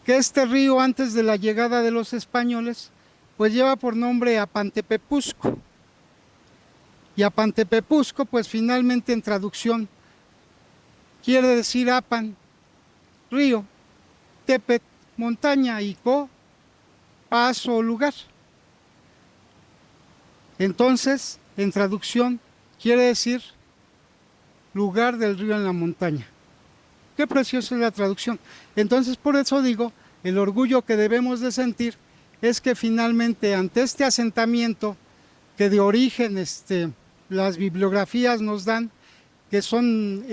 que este río antes de la llegada de los españoles, pues lleva por nombre Apantepepusco. Y Apantepepusco, pues finalmente en traducción, quiere decir Apan, río, Tepet, montaña, y Co, paso o lugar. Entonces, en traducción, quiere decir lugar del río en la montaña. Qué preciosa es la traducción. Entonces, por eso digo, el orgullo que debemos de sentir es que finalmente ante este asentamiento, que de origen las bibliografías nos dan, que son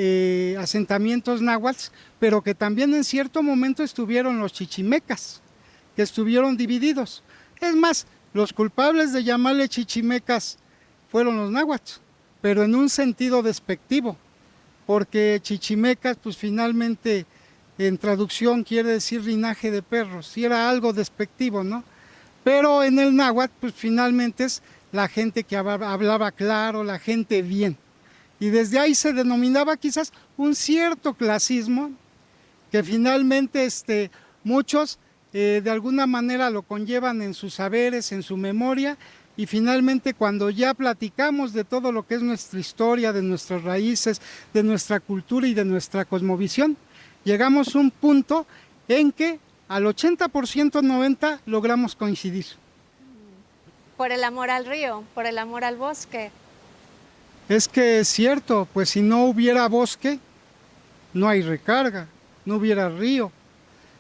asentamientos náhuatl, pero que también en cierto momento estuvieron los chichimecas, que estuvieron divididos. Es más, los culpables de llamarle chichimecas fueron los náhuatl, pero en un sentido despectivo, porque chichimecas, pues finalmente en traducción quiere decir linaje de perros, y era algo despectivo, ¿no? Pero en el náhuatl, pues finalmente es la gente que hablaba claro, la gente bien. Y desde ahí se denominaba quizás un cierto clasismo, que finalmente muchos de alguna manera lo conllevan en sus saberes, en su memoria, y finalmente cuando ya platicamos de todo lo que es nuestra historia, de nuestras raíces, de nuestra cultura y de nuestra cosmovisión, llegamos a un punto en que al 80%, 90% logramos coincidir. Por el amor al río, por el amor al bosque. Es que es cierto, pues si no hubiera bosque, no hay recarga, no hubiera río.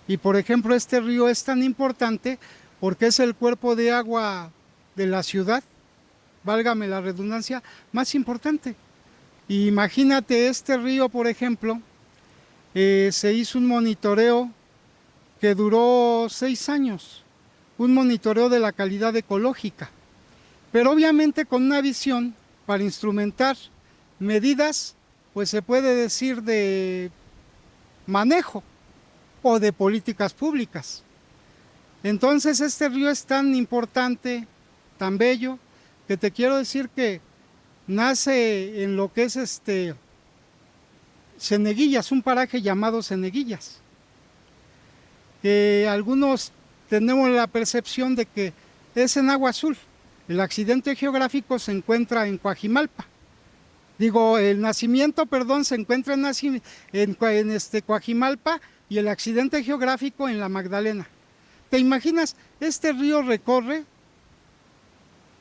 Y por ejemplo, este río es tan importante porque es el cuerpo de agua de la ciudad, válgame la redundancia, más importante. Y imagínate este río, por ejemplo, se hizo un monitoreo que duró 6 años. un monitoreo de la calidad ecológica, pero obviamente con una visión para instrumentar medidas, pues se puede decir de manejo o de políticas públicas. Entonces este río es tan importante, tan bello, que te quiero decir que nace en lo que es Ceneguillas, un paraje llamado Ceneguillas, que algunos tenemos la percepción de que es en agua azul. El accidente geográfico se encuentra en Coajimalpa. El nacimiento, se encuentra en Coajimalpa y el accidente geográfico en La Magdalena. ¿Te imaginas? Este río recorre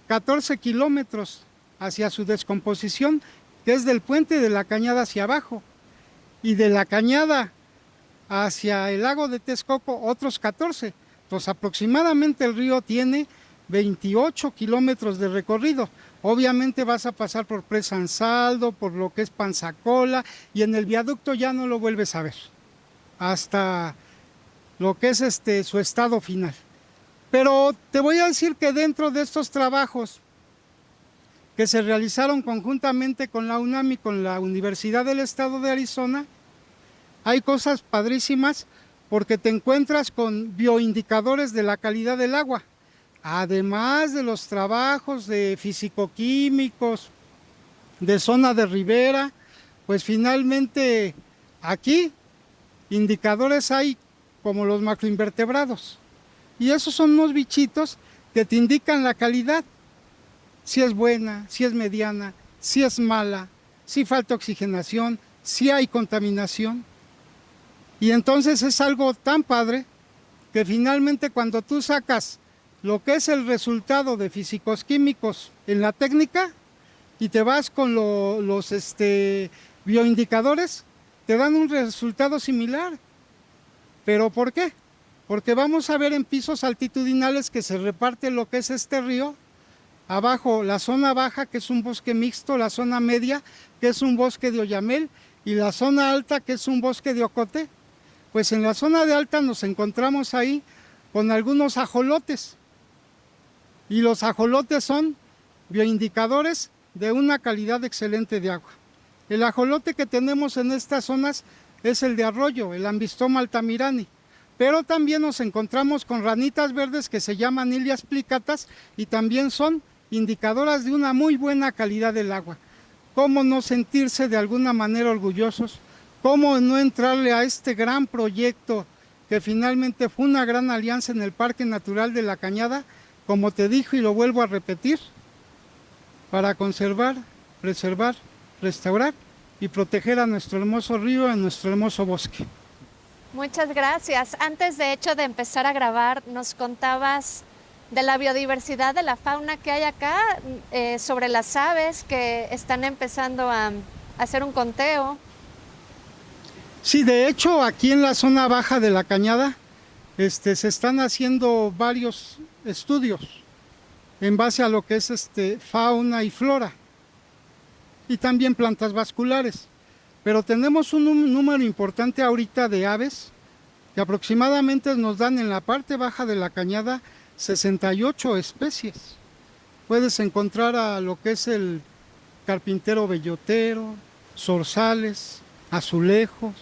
14 kilómetros hacia su descomposición, que es del puente de la Cañada hacia abajo, y de la Cañada hacia el lago de Texcoco otros 14. Entonces aproximadamente el río tiene 28 kilómetros de recorrido. Obviamente vas a pasar por Presa Ansaldo, por lo que es Panzacola, y en el viaducto ya no lo vuelves a ver, hasta lo que es su estado final. Pero te voy a decir que dentro de estos trabajos que se realizaron conjuntamente con la UNAM y con la Universidad del Estado de Arizona, hay cosas padrísimas porque te encuentras con bioindicadores de la calidad del agua, además de los trabajos de fisicoquímicos, de zona de ribera, pues finalmente aquí indicadores hay como los macroinvertebrados. Y esos son unos bichitos que te indican la calidad, si es buena, si es mediana, si es mala, si falta oxigenación, si hay contaminación. Y entonces es algo tan padre que finalmente cuando tú sacas lo que es el resultado de físicos químicos en la técnica y te vas con los bioindicadores, te dan un resultado similar. ¿Pero por qué? Porque vamos a ver en pisos altitudinales que se reparte lo que es este río. Abajo la zona baja, que es un bosque mixto, la zona media, que es un bosque de oyamel, y la zona alta, que es un bosque de ocote. Pues en la zona de alta nos encontramos ahí con algunos ajolotes. Y los ajolotes son bioindicadores de una calidad excelente de agua. El ajolote que tenemos en estas zonas es el de arroyo, el Ambistoma altamirani. Pero también nos encontramos con ranitas verdes que se llaman Ilias plicatas y también son indicadoras de una muy buena calidad del agua. ¿Cómo no sentirse de alguna manera orgullosos? ¿Cómo no entrarle a este gran proyecto que finalmente fue una gran alianza en el Parque Natural de la Cañada, como te dijo y lo vuelvo a repetir, para conservar, preservar, restaurar y proteger a nuestro hermoso río, a nuestro hermoso bosque? Muchas gracias. Antes de hecho de empezar a grabar, nos contabas de la biodiversidad de la fauna que hay acá, sobre las aves que están empezando a hacer un conteo. Sí, de hecho aquí en la zona baja de la Cañada se están haciendo varios estudios en base a lo que es fauna y flora y también plantas vasculares. Pero tenemos un número importante ahorita de aves que aproximadamente nos dan en la parte baja de la Cañada 68 especies. Puedes encontrar a lo que es el carpintero bellotero, zorzales, azulejos,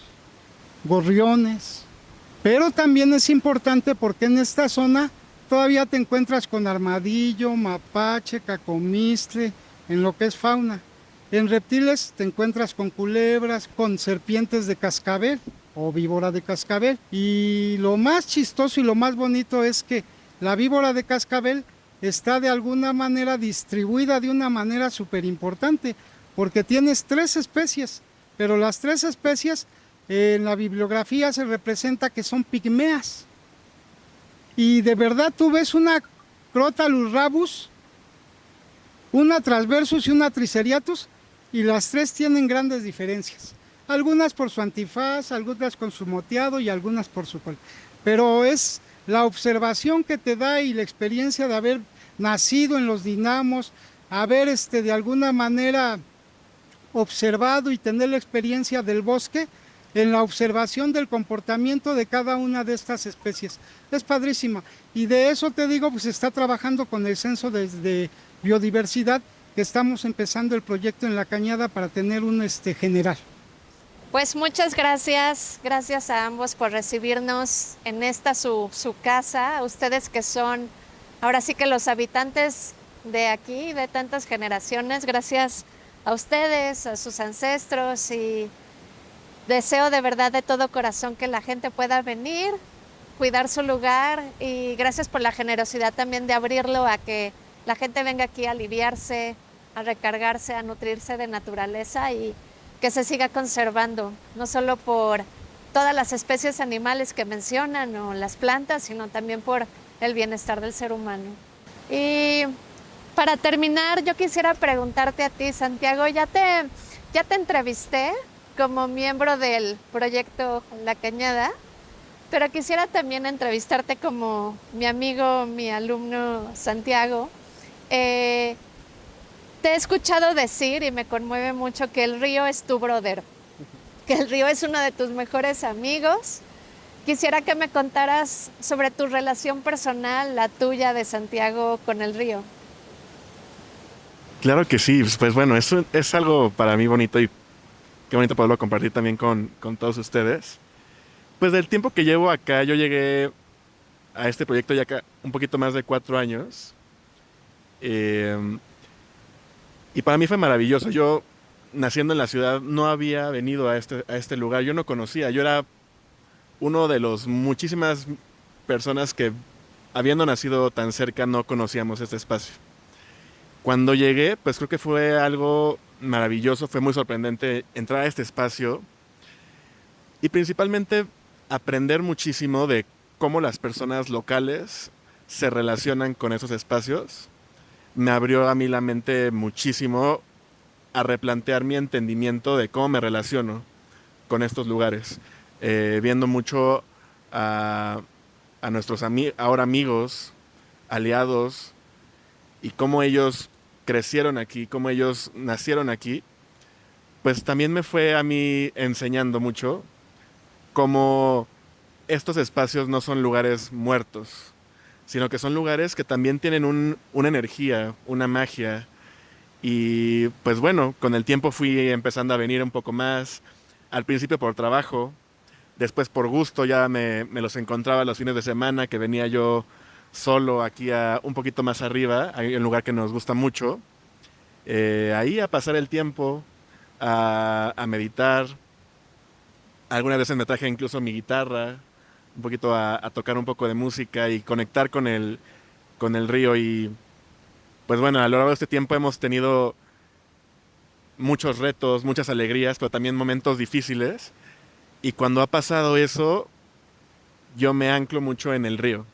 gorriones. Pero también es importante porque en esta zona todavía te encuentras con armadillo, mapache, cacomistle, en lo que es fauna. En reptiles te encuentras con culebras, con serpientes de cascabel o víbora de cascabel. Y lo más chistoso y lo más bonito es que la víbora de cascabel está de alguna manera distribuida de una manera súper importante, porque tienes 3 especies, pero las 3 especies en la bibliografía se representa que son pigmeas. Y de verdad tú ves una Crotalus rabus, una Transversus y una Triceriatus, y las 3 tienen grandes diferencias. Algunas por su antifaz, algunas con su moteado y algunas por su cola. Pero es la observación que te da y la experiencia de haber nacido en los dinamos, haber de alguna manera observado y tener la experiencia del bosque, en la observación del comportamiento de cada una de estas especies. Es padrísima. Y de eso te digo, pues está trabajando con el censo de biodiversidad, que estamos empezando el proyecto en La Cañada para tener un general. Pues muchas gracias, gracias a ambos por recibirnos en esta su casa, a ustedes que son ahora sí que los habitantes de aquí, de tantas generaciones, gracias a ustedes, a sus ancestros, y deseo de verdad de todo corazón que la gente pueda venir, cuidar su lugar, y gracias por la generosidad también de abrirlo a que la gente venga aquí a aliviarse, a recargarse, a nutrirse de naturaleza y que se siga conservando, no solo por todas las especies animales que mencionan o las plantas, sino también por el bienestar del ser humano. Y para terminar, yo quisiera preguntarte a ti, Santiago, ya te entrevisté como miembro del proyecto La Cañada, pero quisiera también entrevistarte como mi amigo, mi alumno Santiago. Te he escuchado decir, y me conmueve mucho, que el río es tu brother, que el río es uno de tus mejores amigos. Quisiera que me contaras sobre tu relación personal, la tuya de Santiago, con el río. Claro que sí, pues bueno, eso es algo para mí bonito y qué bonito poderlo compartir también con todos ustedes. Pues del tiempo que llevo acá, yo llegué a este proyecto ya acá un poquito más de 4 años. Y para mí fue maravilloso. Yo, naciendo en la ciudad, no había venido a este lugar. Yo no conocía. Yo era uno de los muchísimas personas que, habiendo nacido tan cerca, no conocíamos este espacio. Cuando llegué, pues creo que fue algo maravilloso. Fue muy sorprendente entrar a este espacio y principalmente aprender muchísimo de cómo las personas locales se relacionan con esos espacios. Me abrió a mí la mente muchísimo a replantear mi entendimiento de cómo me relaciono con estos lugares. Viendo mucho a nuestros ahora amigos, aliados, y cómo ellos crecieron aquí, cómo ellos nacieron aquí, pues también me fue a mí enseñando mucho cómo estos espacios no son lugares muertos, sino que son lugares que también tienen una energía, una magia. Y pues bueno, con el tiempo fui empezando a venir un poco más, al principio por trabajo, después por gusto ya me los encontraba los fines de semana, que venía yo solo aquí un poquito más arriba, hay un lugar que nos gusta mucho, ahí a pasar el tiempo, a meditar. Algunas veces me traje incluso mi guitarra, un poquito a tocar un poco de música y conectar con el río. Y pues bueno, a lo largo de este tiempo hemos tenido muchos retos, muchas alegrías, pero también momentos difíciles. Y cuando ha pasado eso, yo me anclo mucho en el río.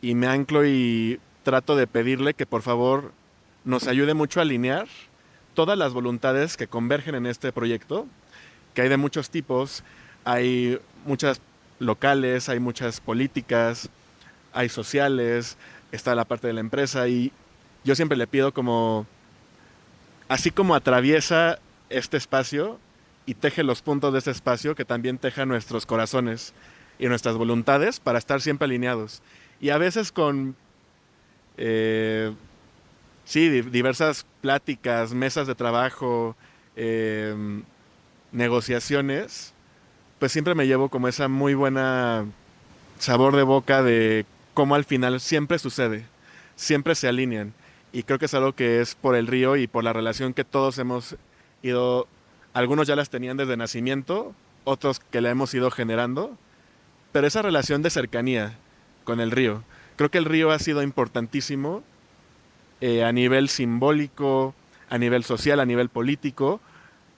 Y me anclo y trato de pedirle que por favor nos ayude mucho a alinear todas las voluntades que convergen en este proyecto, que hay de muchos tipos. Hay muchas locales, hay muchas políticas, hay sociales, está la parte de la empresa, y yo siempre le pido como, así como atraviesa este espacio y teje los puntos de este espacio, que también teja nuestros corazones y nuestras voluntades para estar siempre alineados. Y a veces con diversas pláticas, mesas de trabajo, negociaciones, pues siempre me llevo como esa muy buena sabor de boca de cómo al final siempre sucede, siempre se alinean. Y creo que es algo que es por el río y por la relación que todos hemos ido, algunos ya las tenían desde nacimiento, otros que la hemos ido generando, pero esa relación de cercanía con el río. Creo que el río ha sido importantísimo a nivel simbólico, a nivel social, a nivel político,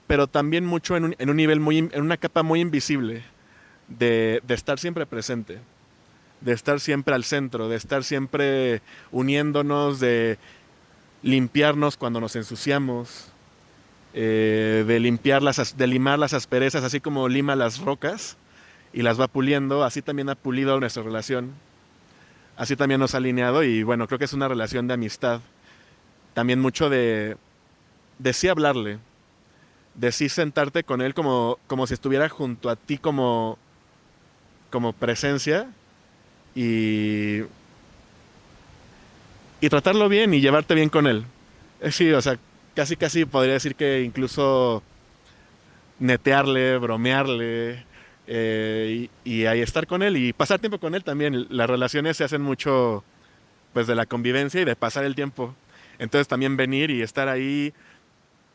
pero también mucho en un nivel en una capa muy invisible de estar siempre presente, de estar siempre al centro, de estar siempre uniéndonos, de limpiarnos cuando nos ensuciamos, de limar las asperezas, así como lima las rocas y las va puliendo, así también ha pulido nuestra relación, así también nos ha alineado. Y bueno, creo que es una relación de amistad, también mucho de sí hablarle, de sí sentarte con él como si estuviera junto a ti como presencia y tratarlo bien y llevarte bien con él. Sí, o sea, casi podría decir que incluso netearle, bromearle y ahí estar con él y pasar tiempo con él también. Las relaciones se hacen mucho pues de la convivencia y de pasar el tiempo. Entonces también venir y estar ahí,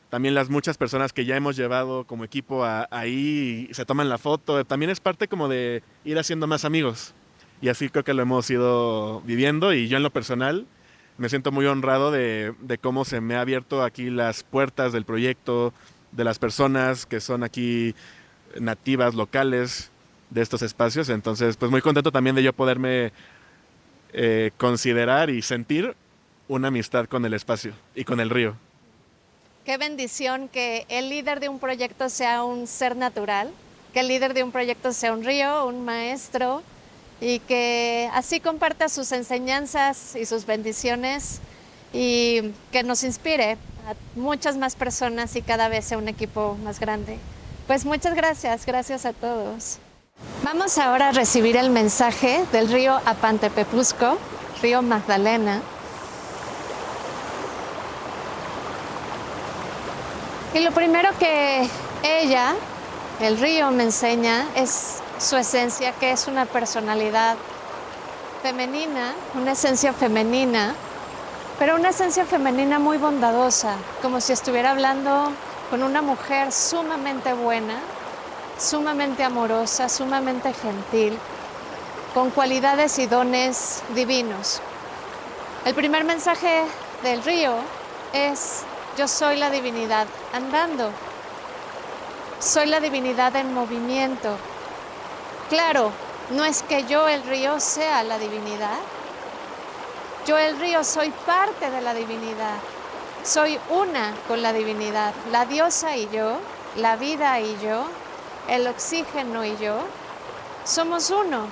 también las muchas personas que ya hemos llevado como equipo ahí y se toman la foto, también es parte como de ir haciendo más amigos. Y así creo que lo hemos ido viviendo y yo en lo personal me siento muy honrado de cómo se me ha abierto aquí las puertas del proyecto, de las personas que son aquí nativas, locales de estos espacios. Entonces, pues muy contento también de yo poderme considerar y sentir una amistad con el espacio y con el río. Qué bendición que el líder de un proyecto sea un ser natural, que el líder de un proyecto sea un río, un maestro, y que así comparta sus enseñanzas y sus bendiciones y que nos inspire a muchas más personas y cada vez sea un equipo más grande. Pues muchas gracias, gracias a todos. Vamos ahora a recibir el mensaje del río Apantepepusco, río Magdalena. Y lo primero que ella, el río, me enseña es su esencia, que es una personalidad femenina, una esencia femenina, pero una esencia femenina muy bondadosa, como si estuviera hablando con una mujer sumamente buena, sumamente amorosa, sumamente gentil, con cualidades y dones divinos. El primer mensaje del río es: yo soy la divinidad andando, soy la divinidad en movimiento. Claro, no es que yo, el río, sea la divinidad. Yo, el río, soy parte de la divinidad. Soy una con la divinidad. La diosa y yo, la vida y yo, el oxígeno y yo, somos uno.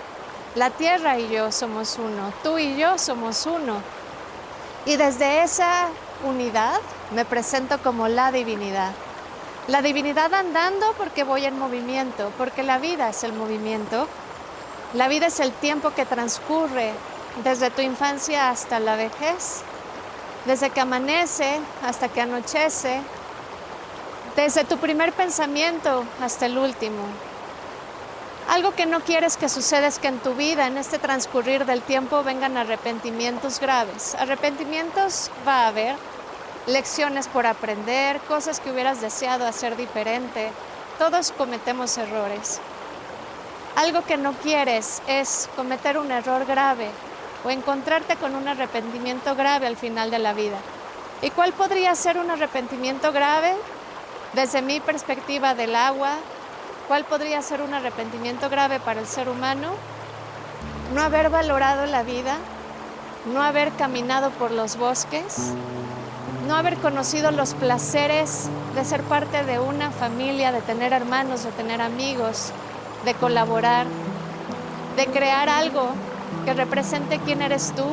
La tierra y yo somos uno. Tú y yo somos uno. Y desde esa unidad me presento como la divinidad. La divinidad andando porque voy en movimiento, porque la vida es el movimiento. La vida es el tiempo que transcurre desde tu infancia hasta la vejez, desde que amanece hasta que anochece, desde tu primer pensamiento hasta el último. Algo que no quieres que suceda es que en tu vida, en este transcurrir del tiempo, vengan arrepentimientos graves. Arrepentimientos va a haber, lecciones por aprender, cosas que hubieras deseado hacer diferente. Todos cometemos errores. Algo que no quieres es cometer un error grave o encontrarte con un arrepentimiento grave al final de la vida. ¿Y cuál podría ser un arrepentimiento grave? Desde mi perspectiva del agua, ¿cuál podría ser un arrepentimiento grave para el ser humano? No haber valorado la vida, no haber caminado por los bosques, no haber conocido los placeres de ser parte de una familia, de tener hermanos, de tener amigos, de colaborar, de crear algo que represente quién eres tú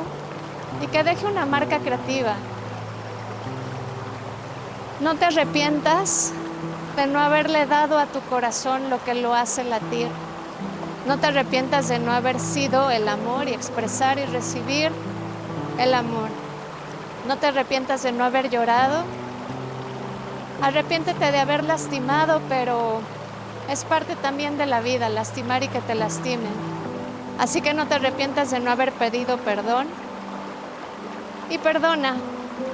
y que deje una marca creativa. No te arrepientas de no haberle dado a tu corazón lo que lo hace latir. No te arrepientas de no haber sido el amor y expresar y recibir el amor. No te arrepientas de no haber llorado. Arrepiéntete de haber lastimado, pero es parte también de la vida, lastimar y que te lastimen. Así que no te arrepientas de no haber pedido perdón. Y perdona,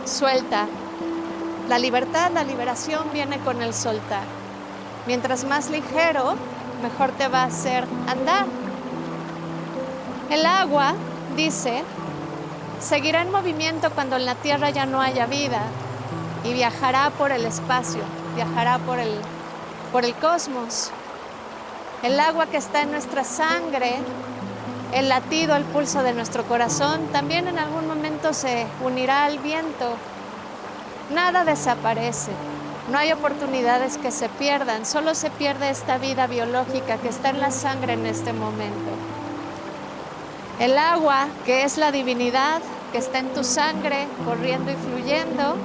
suelta. La libertad, la liberación viene con el soltar. Mientras más ligero, mejor te va a hacer andar. El agua, dice, seguirá en movimiento cuando en la tierra ya no haya vida y viajará por el espacio, viajará por el cosmos. El agua que está en nuestra sangre, el latido, el pulso de nuestro corazón, también en algún momento se unirá al viento. Nada desaparece, no hay oportunidades que se pierdan, solo se pierde esta vida biológica que está en la sangre en este momento. El agua, que es la divinidad, que está en tu sangre, corriendo y fluyendo,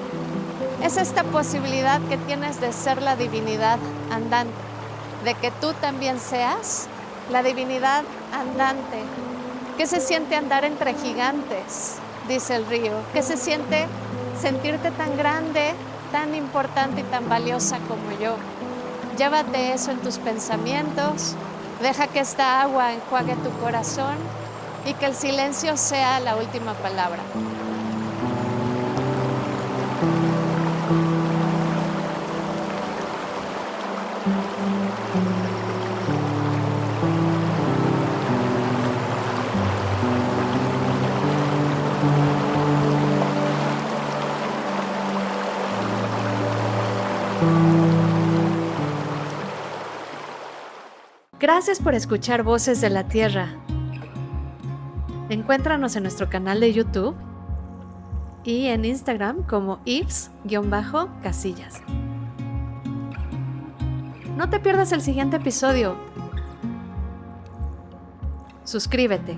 es esta posibilidad que tienes de ser la divinidad andante, de que tú también seas la divinidad andante. ¿Qué se siente andar entre gigantes?, dice el río. ¿Qué se siente sentirte tan grande, tan importante y tan valiosa como yo? Llévate eso en tus pensamientos, deja que esta agua enjuague tu corazón y que el silencio sea la última palabra. Gracias por escuchar Voces de la Tierra. Encuéntranos en nuestro canal de YouTube y en Instagram como Ives_Casillas. No te pierdas el siguiente episodio. Suscríbete.